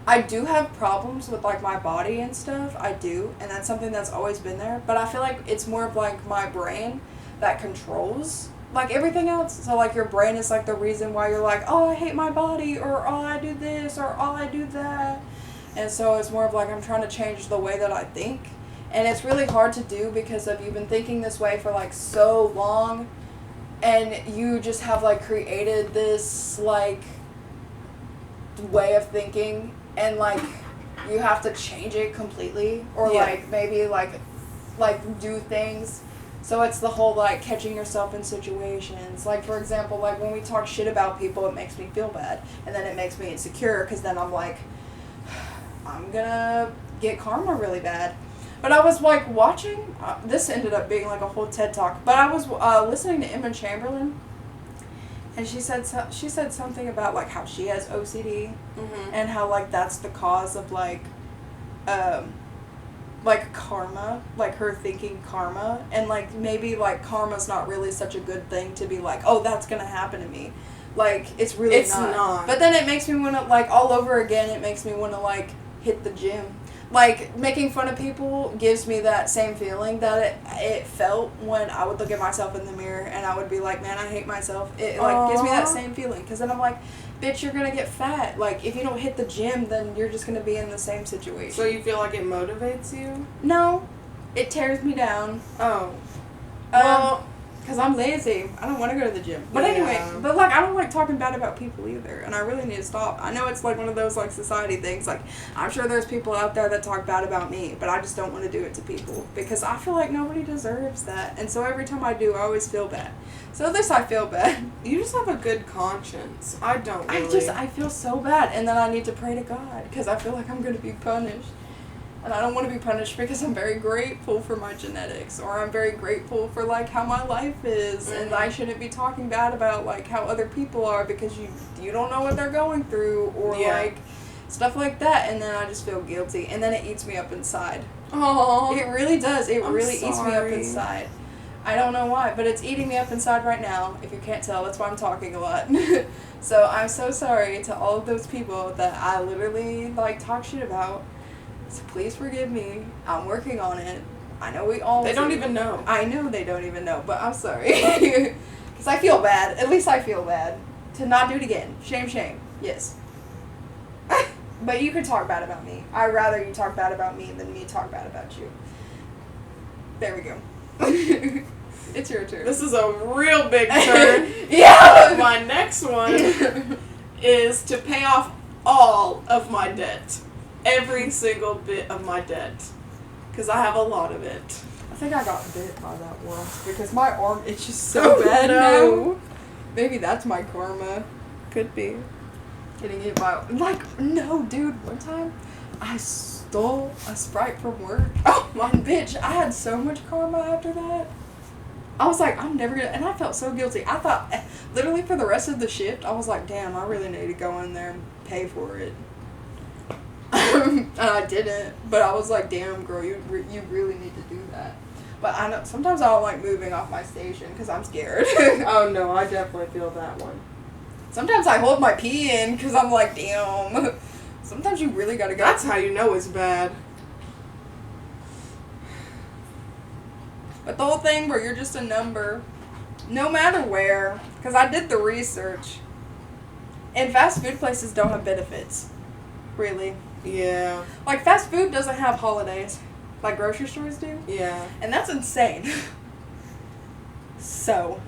I do have problems with, like, my body and stuff. I do. And that's something that's always been there. But I feel like it's more of, like, my brain that controls, like, everything else. So, like, your brain is, like, the reason why you're like, oh, I hate my body, or oh, I do this, or oh, I do that. And so it's more of, like, I'm trying to change the way that I think. And it's really hard to do because of you've been thinking this way for, like, so long. And you just have, like, created this, like, way of thinking. And, like, you have to change it completely. Or, Yeah. like, maybe, like, do things. So it's the whole, like, catching yourself in situations. Like, for example, like, when we talk shit about people, it makes me feel bad. And then it makes me insecure because then I'm like, I'm gonna get karma really bad. But I was, like, watching, this ended up being, like, a whole TED Talk. But I was listening to Emma Chamberlain. And she said something about, like, how she has OCD. Mm-hmm. And how, like, that's the cause of, like karma, like her thinking karma, and like maybe like karma's not really such a good thing to be like, oh, that's gonna happen to me, like it's really It's not. But then it makes me want to, like, all over again, it makes me want to like hit the gym. like, making fun of people gives me that same feeling that it felt when I would look at myself in the mirror and I would be like, man, I hate myself. It, like, gives me that same feeling. Because then I'm like, bitch, you're going to get fat. Like, if you don't hit the gym, then you're just going to be in the same situation. So you feel like it motivates you? No. It tears me down. Oh. Well... Because I'm lazy. I don't want to go to the gym. But anyway, but, like, I don't like talking bad about people either. And I really need to stop. I know it's, like, one of those, like, society things. Like, I'm sure there's people out there that talk bad about me. But I just don't want to do it to people. Because I feel like nobody deserves that. And so every time I do, I always feel bad. So at least I feel bad. You just have a good conscience. I don't really. I feel so bad. And then I need to pray to God. Because I feel like I'm going to be punished. And I don't want to be punished because I'm very grateful for my genetics, or I'm very grateful for, like, how my life is, and I shouldn't be talking bad about, like, how other people are because you don't know what they're going through, or, like, stuff like that, and then I just feel guilty, and then it eats me up inside. Oh, it really does. It really eats me up inside. I don't know why, but it's eating me up inside right now. If you can't tell, that's why I'm talking a lot. So I'm so sorry to all of those people that I literally, like, talk shit about. So please forgive me. I'm working on it. I know we all They don't even know. I know they don't even know, but I'm sorry. Because I feel bad. At least I feel bad. To not do it again. Shame, shame. Yes. But you can talk bad about me. I'd rather you talk bad about me than me talk bad about you. There we go. It's your turn. This is a real big turn. Yeah! My next one is to pay off all of my debt. Every single bit of my debt. Because I have a lot of it. I think I got bit by that once. Because my arm itches so bad now. Maybe that's my karma. Could be. Getting hit by... Like, no, dude. One time, I stole a Sprite from work. Oh, my bitch. I had so much karma after that. I was like, I'm never gonna... And I felt so guilty. I thought... Literally, for the rest of the shift, I was like, damn, I really need to go in there and pay for it. And I didn't, but I was like, damn, girl, you really need to do that. But I know, sometimes I don't like moving off my station because I'm scared. Oh, no, I definitely feel that one. Sometimes I hold my pee in because I'm like, damn. Sometimes you really gotta go. That's how you know it's bad. But the whole thing where you're just a number, no matter where, because I did the research, and fast food places don't have benefits. Really. Yeah. Like, fast food doesn't have holidays like grocery stores do. Yeah. And that's insane. So.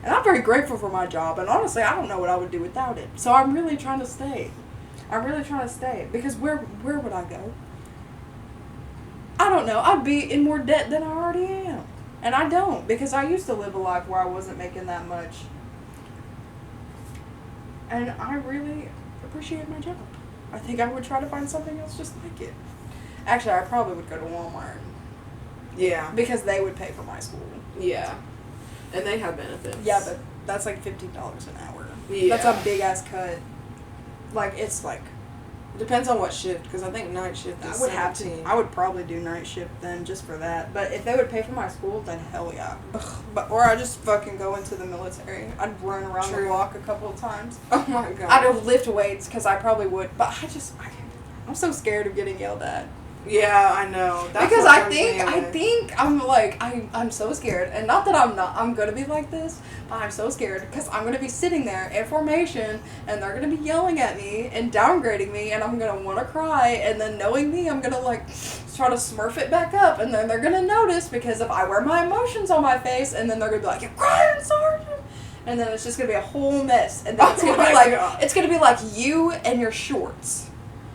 And I'm very grateful for my job. And honestly, I don't know what I would do without it. So I'm really trying to stay. Because where would I go? I don't know. I'd be in more debt than I already am. And I don't. Because I used to live a life where I wasn't making that much. And I really appreciate my job. I think I would try to find something else just like it. Actually, I probably would go to Walmart. Yeah. Because they would pay for my school. Yeah. And they have benefits. Yeah, but that's like $15 an hour. Yeah. That's a big ass cut. Like, it's like... Depends on what shift, because I think night shift is I would have to. I would probably do night shift then, just for that. But if they would pay for my school, then hell yeah. But or I just fucking go into the military. I'd run around the block a couple of times. Oh my god. I'd lift weights because I probably would. But I'm so scared of getting yelled at. Yeah, I know. That's because I think I'm so scared, and not that I'm gonna be like this, but I'm so scared because I'm gonna be sitting there in formation, and they're gonna be yelling at me and downgrading me, and I'm gonna want to cry, and then knowing me, I'm gonna like try to smurf it back up, and then they're gonna notice because if I wear my emotions on my face, and then they're gonna be like, "You're crying, Sergeant," and then it's just gonna be a whole mess, and then it's gonna be like you and your shorts.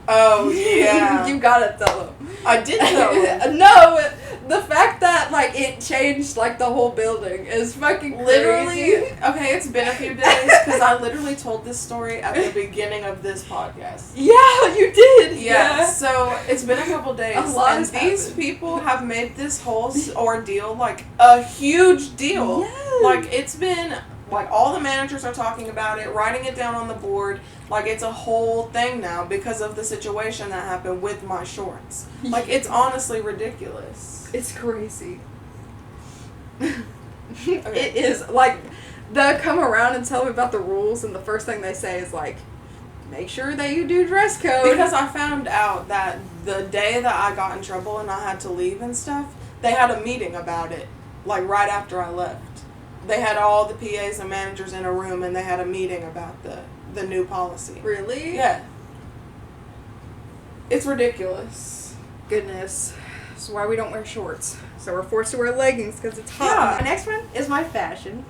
Oh, yeah. You gotta tell them. I did tell them. No, the fact that, like, it changed, like, the whole building is fucking crazy. Literally, okay, it's been a few days, because I literally told this story at the beginning of this podcast. Yeah, you did. Yeah, so it's been a couple days, and these happened. people have made this whole ordeal, like, a huge deal. Yes. Like, it's been... Like, all the managers are talking about it, writing it down on the board. Like, it's a whole thing now because of the situation that happened with my shorts. Like, it's honestly ridiculous. It's crazy. Okay. It is. Like, they'll come around and tell me about the rules, and the first thing they say is, like, make sure that you do dress code. Because I found out that the day that I got in trouble and I had to leave and stuff, they had a meeting about it, like right after I left. They had all the PAs and managers in a room and they had a meeting about the new policy. Really? Yeah. It's ridiculous. Goodness. That's why we don't wear shorts. So we're forced to wear leggings because it's hot. Yeah. My next one is my fashion.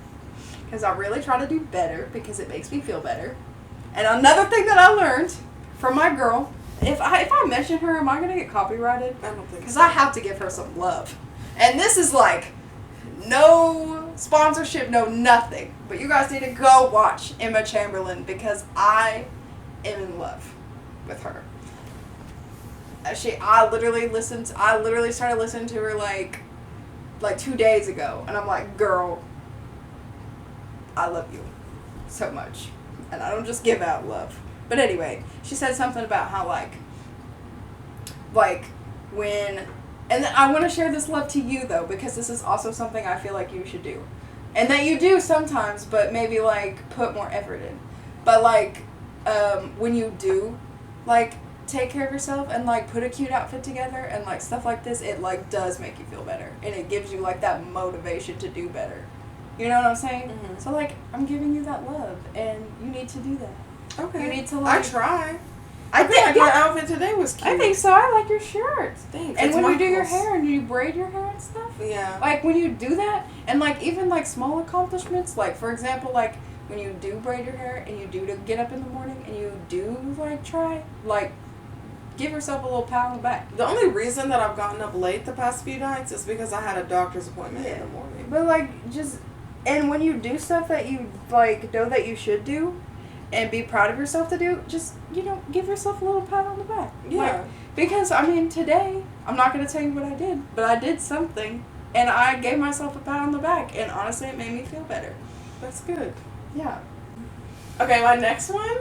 Because I really try to do better because it makes me feel better. And another thing that I learned from my girl, if I mention her, am I going to get copyrighted? I don't think Because so. I have to give her some love. And this is like no sponsorship, no nothing. But you guys need to go watch Emma Chamberlain because I am in love with her. I literally started listening to her like 2 days ago. And I'm like, girl, I love you so much. And I don't just give out love. But anyway, she said something about how like when, and then I want to share this love to you though, because this is also something I feel like you should do. And that you do sometimes, but maybe like put more effort in. But like, when you do like take care of yourself and like put a cute outfit together and like stuff like this, it like does make you feel better. And it gives you like that motivation to do better. You know what I'm saying? Mm-hmm. So, like, I'm giving you that love, and you need to do that. Okay. You need to, like... I try. I think my outfit today was cute. I think so. I like your shirt. Thanks. And It's when you do Michael's. your hair and you braid your hair and stuff. Yeah. Like, when you do that, and, like, even, like, small accomplishments, like, for example, like, when you do braid your hair and you do to get up in the morning and you do, like, try, like, give yourself a little pat on the back. The only reason that I've gotten up late the past few nights is because I had a doctor's appointment in the morning. But, like, just... And when you do stuff that you, like, know that you should do and be proud of yourself to do, just, you know, give yourself a little pat on the back. Yeah. Like, because, I mean, today, I'm not going to tell you what I did, but I did something, and I gave myself a pat on the back, and honestly, it made me feel better. That's good. Yeah. Okay, my next one.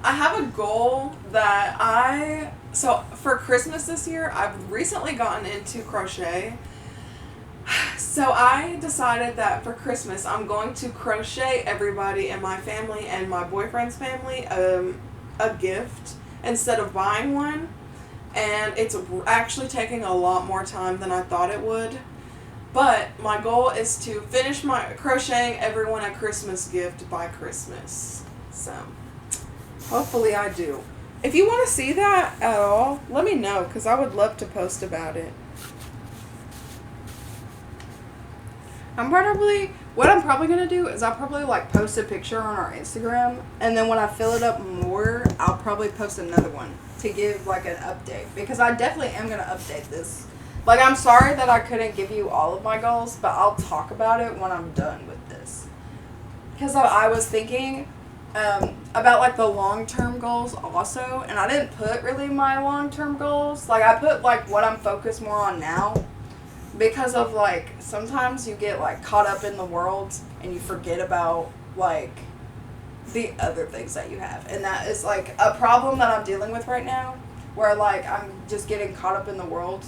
I have a goal that so for Christmas this year, I've recently gotten into crochet. So I decided that for Christmas, I'm going to crochet everybody in my family and my boyfriend's family a gift instead of buying one. And it's actually taking a lot more time than I thought it would. But my goal is to finish my crocheting everyone a Christmas gift by Christmas. So hopefully I do. If you want to see that at all, let me know because I would love to post about it. What I'm probably going to do is I'll probably, like, post a picture on our Instagram, and then when I fill it up more, I'll probably post another one to give, like, an update, because I definitely am going to update this. Like, I'm sorry that I couldn't give you all of my goals, but I'll talk about it when I'm done with this. Because I was thinking about, like, the long-term goals also, and I didn't put really my long-term goals. Like, I put, like, what I'm focused more on now. Because of, like, sometimes you get, like, caught up in the world and you forget about, like, the other things that you have. And that is, like, a problem that I'm dealing with right now. Where, like, I'm just getting caught up in the world.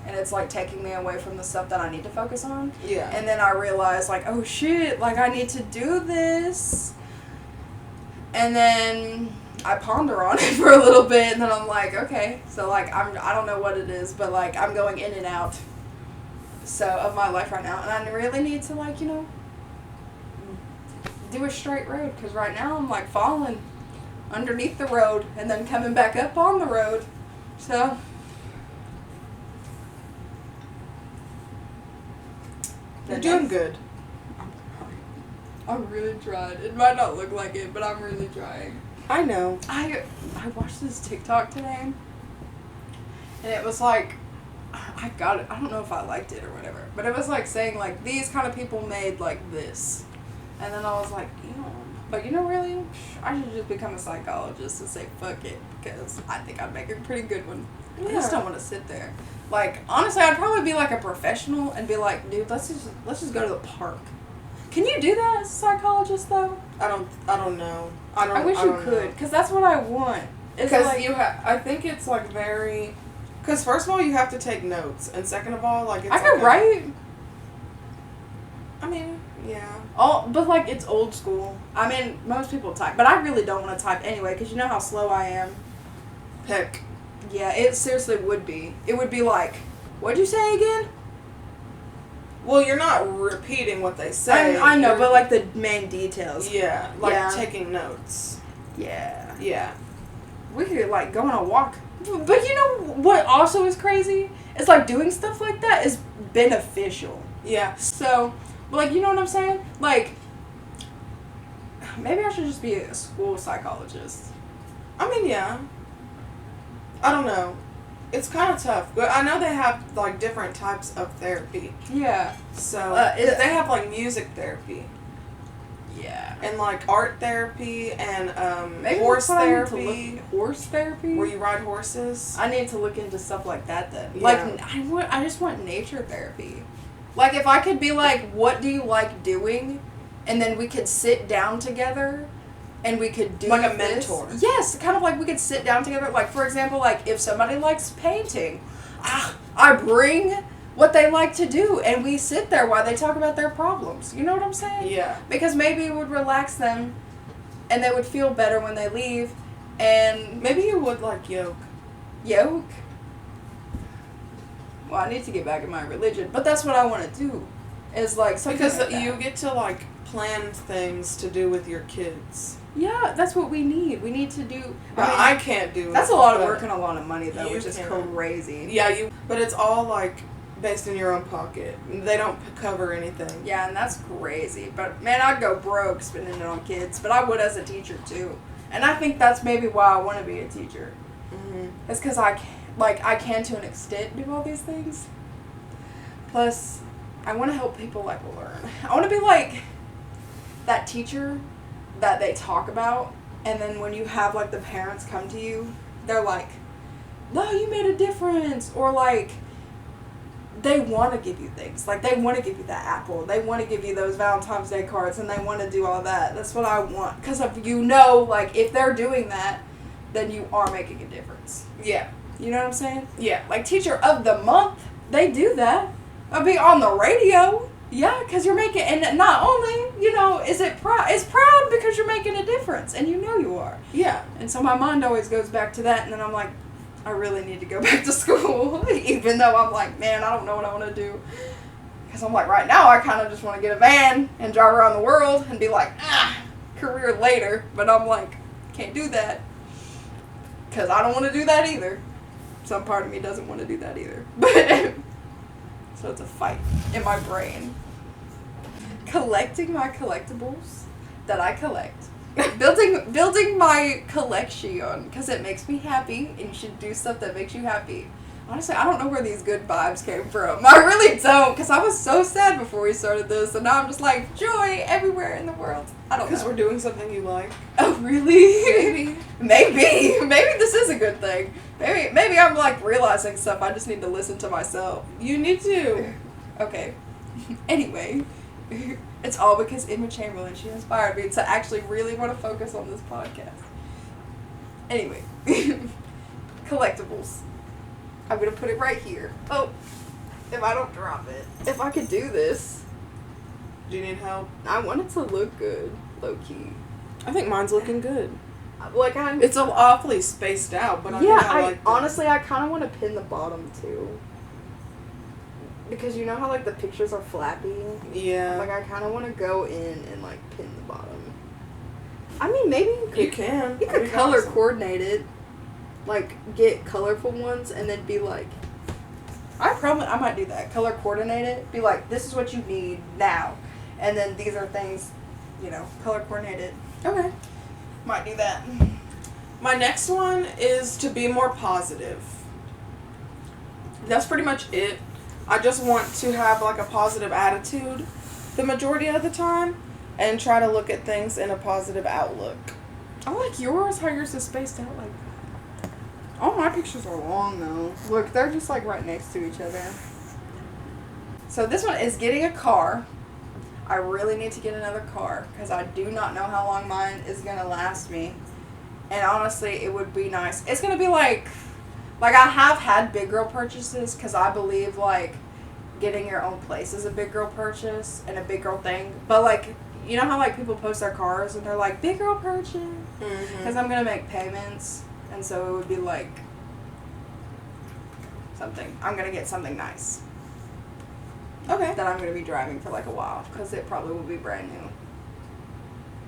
And it's, like, taking me away from the stuff that I need to focus on. Yeah. And then I realize, like, oh, shit, like, I need to do this. And then I ponder on it for a little bit. And then I'm like, okay. So, like, I don't know what it is. But, like, I'm going in and out. So, of my life right now, and I really need to, like, you know, do a straight road, because right now I'm, like, falling underneath the road, and then coming back up on the road, so, You're doing good. I'm really trying. It might not look like it, but I'm really trying. I know. I watched this TikTok today, and it was, like, I got it. I don't know if I liked it or whatever. But it was like saying like these kind of people made like this. And then I was like, but really, I should just become a psychologist and say fuck it, because I think I'd make a pretty good one. Yeah. I just don't want to sit there. Like, honestly, I'd probably be like a professional and be like, dude, let's just go to the park. Can you do that as a psychologist though? I don't know. I wish you could, because that's what I want. Because like, I think it's like very. Because first of all, you have to take notes, and second of all, like it's I could write. I mean, yeah. But like it's old school. I mean, most people type, but I really don't want to type anyway because you know how slow I am. Heck. Yeah, it seriously would be. It would be like, what'd you say again? Well, you're not repeating what they say. I know, but like the main details. Yeah, like taking notes. Yeah. Yeah. We could like go on a walk. But you know what also is crazy? It's like doing stuff like that is beneficial. Yeah. So, like, you know what I'm saying? Like, maybe I should just be a school psychologist. I mean, yeah. I don't know. It's kind of tough. But I know they have, like, different types of therapy. Yeah. So, they have, like, music therapy. Yeah. And, like, art therapy and maybe horse therapy. Horse therapy? Where you ride horses. I need to look into stuff like that then. Yeah. Like, I just want nature therapy. Like, if I could be like, what do you like doing? And then we could sit down together and we could do like a this. mentor. Yes, kind of like we could sit down together. Like, for example, like if somebody likes painting, I bring what they like to do and we sit there while they talk about their problems. You know what I'm saying? Yeah. Because maybe it would relax them and they would feel better when they leave. And maybe you would like yoke. Yoke? Well, I need to get back in my religion, but that's what I want to do. Is like something because like that. You get to like plan things to do with your kids. Yeah, that's what we need. We need to do. I can't do it. That's a lot of work and a lot of money, though, which is can. crazy. Yeah, but it's all like based in your own pocket. They don't cover anything. Yeah, and that's crazy. But man, I'd go broke spending it on kids. But I would as a teacher too. And I think that's maybe why I want to be a teacher. Mm-hmm. It's because I can to an extent do all these things. Plus, I want to help people like learn. I want to be like that teacher that they talk about, and then when you have like the parents come to you, they're like, no, you made a difference, or like they want to give you things, like they want to give you that apple, they want to give you those Valentine's Day cards, and they want to do all that. That's what I want, because if you know, like if they're doing that, then you are making a difference. Yeah. You know what I'm saying? Yeah. Like teacher of the month, they do that. I'll be on the radio. Yeah, because you're making, and not only, you know, is it proud, it's proud because you're making a difference, and you know you are. Yeah. And so my mind always goes back to that, and then I'm like, I really need to go back to school, even though I'm like, man, I don't know what I want to do. Because I'm like, right now, I kind of just want to get a van and drive around the world and be like, career later. But I'm like, can't do that. Because I don't want to do that either. Some part of me doesn't want to do that either. But so it's a fight in my brain. Collecting my collectibles that I collect. building my collection because it makes me happy, and you should do stuff that makes you happy. Honestly, I don't know where these good vibes came from. I really don't, because I was so sad before we started this, and now I'm just like, joy everywhere in the world. I don't know. Because we're doing something you like. Oh, really? Maybe. Maybe this is a good thing. Maybe I'm like realizing stuff. I just need to listen to myself. You need to. Okay. Anyway, it's all because Emma Chamberlain, she inspired me to actually really want to focus on this podcast. Anyway, collectibles. I'm going to put it right here. Oh, if I don't drop it. If I could do this. Do you need help? I want it to look good, low key. I think mine's looking good. Like it's awfully spaced out, but I like honestly, I kind of want to pin the bottom too. Because you know how like the pictures are flappy? Yeah. Like I kind of want to go in and like pin the bottom. I mean, maybe you could color coordinate it. Like get colorful ones and then be like, I might do that. Color coordinate it. Be like, this is what you need now. And then these are things, you know, color coordinate it. Okay. Might do that. My next one is to be more positive. That's pretty much it. I just want to have like a positive attitude the majority of the time and try to look at things in a positive outlook. I like yours, how yours is spaced out like that. All my pictures are long though. Look, they're just like right next to each other. So this one is getting a car. I really need to get another car because I do not know how long mine is going to last me. And honestly, it would be nice. It's going to be like I have had big girl purchases because I believe like getting your own place is a big girl purchase and a big girl thing. But, like, you know how, like, people post their cars and they're like, big girl purchase? Because I'm going to make payments. And so it would be, like, something. I'm going to get something nice. Okay. That I'm going to be driving for, like, a while. Because it probably will be brand new.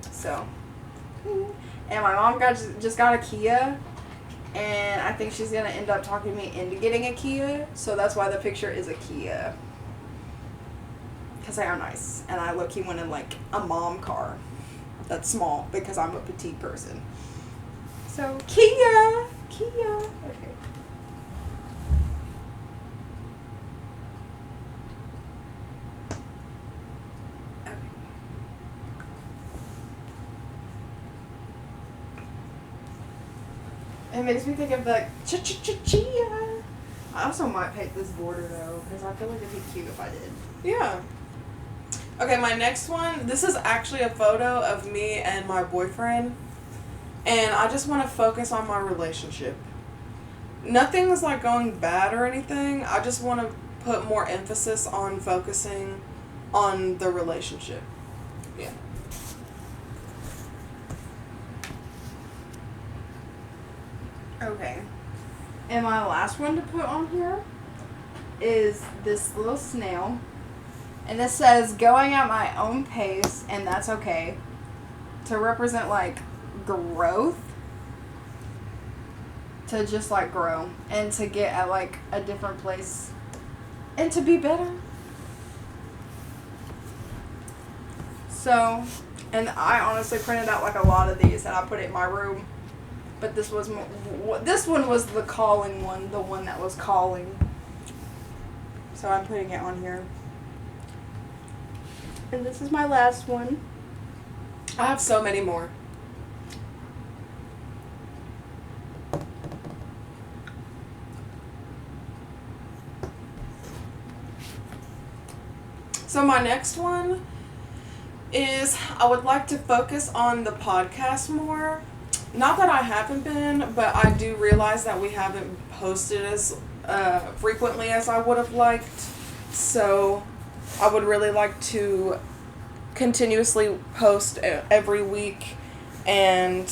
So. And my mom just got a Kia. And I think she's going to end up talking me into getting a Kia. So that's why the picture is a Kia. Because they are nice. And I low-key wanted, like, a mom car. That's small. Because I'm a petite person. So, Kia! Kia! Okay. It makes me think of the chia. I also might paint this border though, because I feel like it'd be cute if I did. Yeah. Okay, my next one, this is actually a photo of me and my boyfriend. And I just want to focus on my relationship. Nothing's like going bad or anything. I just want to put more emphasis on focusing on the relationship. Yeah. Okay. And my last one to put on here is this little snail. And this says, going at my own pace, and that's okay. To represent, like, growth. To just, like, grow. And to get at, like, a different place. And to be better. So, and I honestly printed out, like, a lot of these, and I put it in my room. But this one was the calling one, the one that was calling. So I'm putting it on here. And this is my last one. I have so many more. So my next one is I would like to focus on the podcast more. Not that I haven't been, but I do realize that we haven't posted as frequently as I would have liked. So I would really like to continuously post every week and,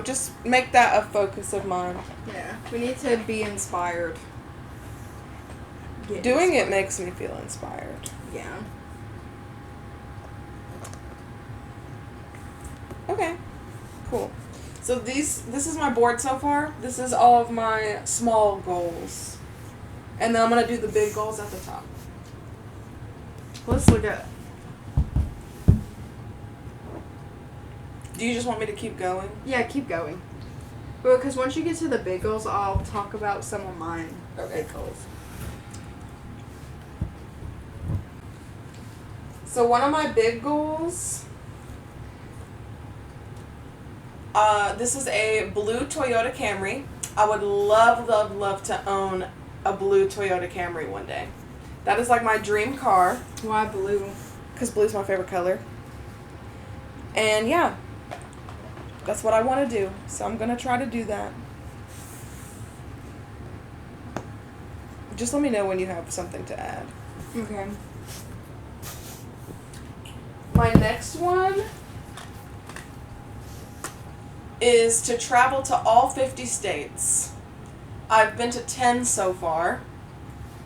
just make that a focus of mine. Yeah. We need to be inspired. Doing it makes me feel inspired. Yeah. Okay, cool. So this is my board so far. This is all of my small goals. And then I'm going to do the big goals at the top. Let's look at... Do you just want me to keep going? Yeah, keep going. Well, because once you get to the big goals, I'll talk about some of mine. Okay. Big goals. So one of my big goals... this is a blue Toyota Camry. I would love, love, love to own a blue Toyota Camry one day. That is like my dream car. Why blue? Because blue's my favorite color. And yeah, that's what I want to do. So I'm going to try to do that. Just let me know when you have something to add. Okay. My next one is to travel to all 50 states. I've been to 10 so far.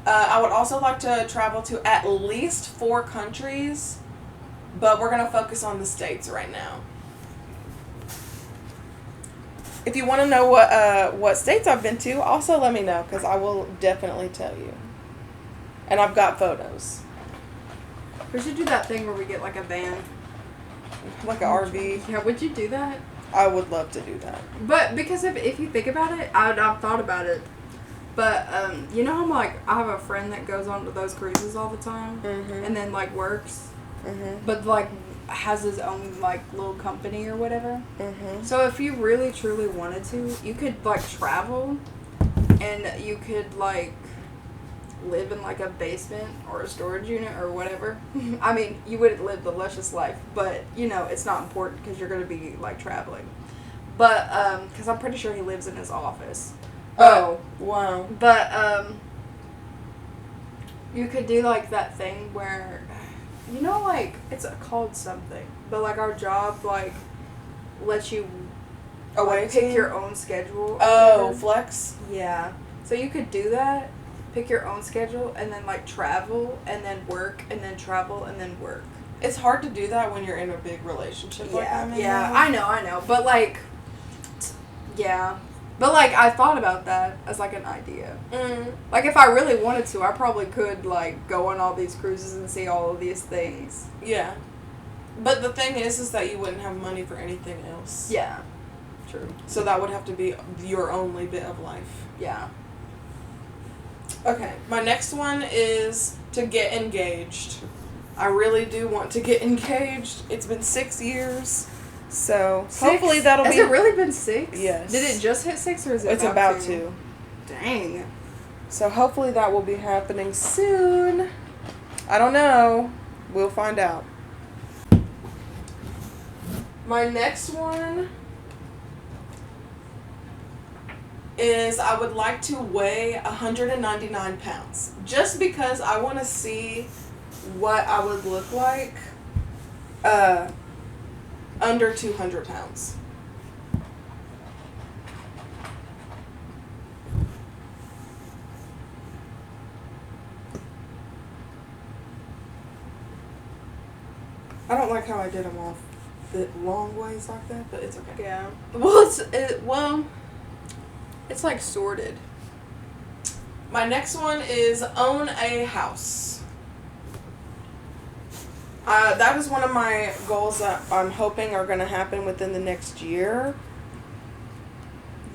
I would also like to travel to at least 4 countries, but we're going to focus on the states right now. If you want to know what states I've been to, also let me know, because I will definitely tell you. And I've got photos. We should do that thing where we get like a van. Like an RV. Yeah, would you do that? I would love to do that. But because if you think about it, I've thought about it. But you know how I have a friend that goes on to those cruises all the time, and then like works, but like has his own like little company or whatever. So if you really truly wanted to, you could like travel, and you could like live in like a basement or a storage unit or whatever. I mean, you wouldn't live the luscious life, but you know it's not important because you're gonna be like traveling. But because I'm pretty sure he lives in his office. Oh, wow. But you could do like that thing where, like it's called something, but like our job like lets you Away pick team? your own schedule. Oh, whatever. flex? Yeah. So you could do that, pick your own schedule, and then like travel, and then work, and then travel, and then work. It's hard to do that when you're in a big relationship like I'm in now. I know. But like, yeah. But like, I thought about that as like an idea. Like, if I really wanted to, I probably could like go on all these cruises and see all of these things. Yeah. But the thing is that you wouldn't have money for anything else. Yeah. True. So that would have to be your only bit of life. Yeah. Okay, my next one is to get engaged. I really do want to get engaged. It's been 6 years, so 6? hopefully that'll Has be... it really been 6? Yes. Did it just hit 6 or is it It's about to. Dang. So hopefully that will be happening soon. I don't know. We'll find out. My next one is I would like to weigh 199 pounds. Just because I want to see what I would look like under 200 pounds. I don't like how I did them off the long ways like that, but it's okay. Yeah. Well, it's like sorted. My next one is own a house. That is one of my goals that I'm hoping are going to happen within the next year.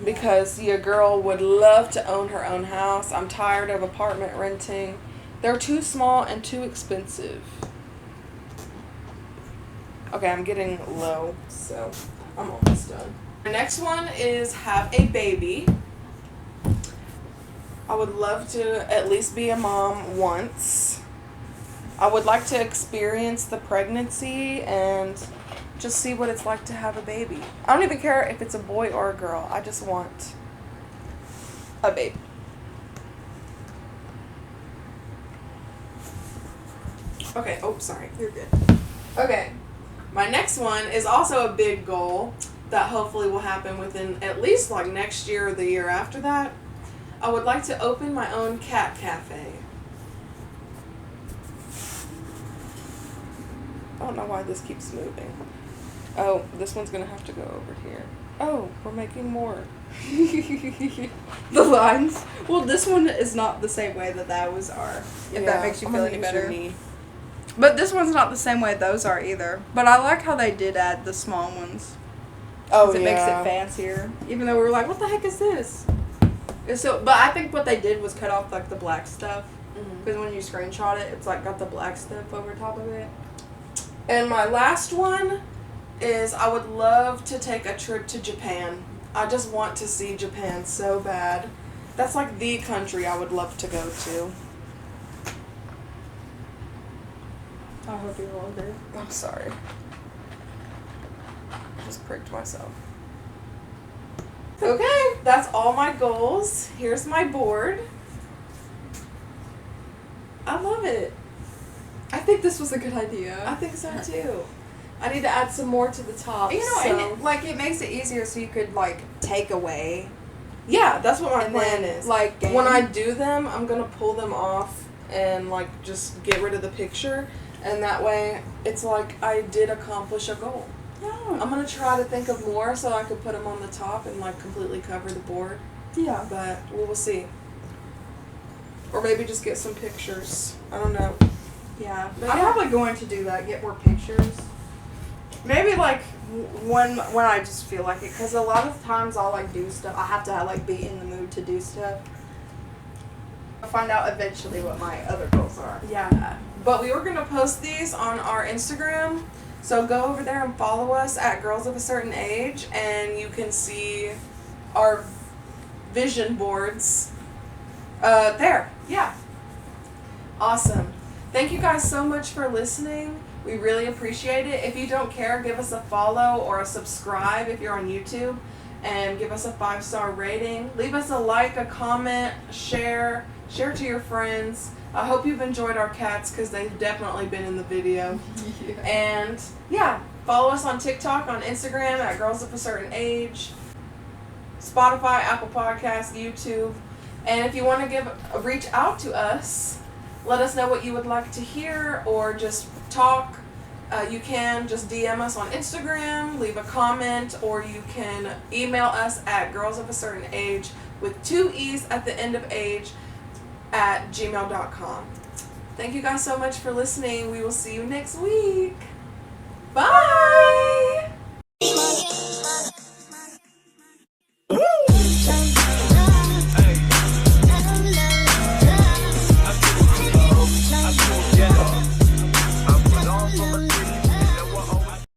Yeah. Because your girl would love to own her own house. I'm tired of apartment renting. They're too small and too expensive. Okay, I'm getting low, so I'm almost done. The next one is have a baby. I would love to at least be a mom once. I would like to experience the pregnancy and just see what it's like to have a baby. I don't even care if it's a boy or a girl. I just want a baby. Okay, oh, sorry. You're good. Okay. My next one is also a big goal that hopefully will happen within at least like next year or the year after that. I would like to open my own cat cafe. I don't know why this keeps moving. Oh, this one's going to have to go over here. Oh, we're making more. The lines. Well, this one is not the same way that those are. If that makes you feel any better. But this one's not the same way those are either. But I like how they did add the small ones. Oh, yeah. It makes it fancier. Even though we were like, what the heck is this? But I think what they did was cut off like the black stuff. Because when you screenshot it, it's like got the black stuff over top of it. And my last one is I would love to take a trip to Japan. I just want to see Japan so bad. That's like the country I would love to go to. I hope you're all good. I'm sorry. Just pricked myself. Okay, that's all my goals. Here's my board. I love it. I think this was a good idea. I think so too. I need to add some more to the top. And it makes it easier so you could like take away. Yeah, that's what my plan is. Like when I do them, I'm gonna pull them off and like just get rid of the picture, and that way it's like I did accomplish a goal. Yeah. I'm gonna try to think of more so I could put them on the top and like completely cover the board. Yeah. But we'll see. Or maybe just get some pictures. I don't know. Yeah. I'm probably going to do that. Get more pictures. Maybe like when I just feel like it, because a lot of times I'll like do stuff. I have to like be in the mood to do stuff. I'll find out eventually what my other goals are. Yeah. But we were gonna post these on our Instagram. So go over there and follow us at Girls of a Certain Age, and you can see our vision boards there. Yeah. Awesome. Thank you guys so much for listening. We really appreciate it. If you don't care, give us a follow or a subscribe if you're on YouTube. and give us a 5-star rating. Leave us a like, a comment, share to your friends. I hope you've enjoyed our cats because they've definitely been in the video. Yeah. And yeah, follow us on TikTok, on Instagram at Girls of a Certain Age, Spotify, Apple Podcasts, YouTube. And if you want to reach out to us, let us know what you would like to hear or just talk. You can just DM us on Instagram, leave a comment, or you can email us at girlsofacertainage with 2 E's at the end of age at gmail.com. Thank you guys so much for listening. We will see you next week. Bye!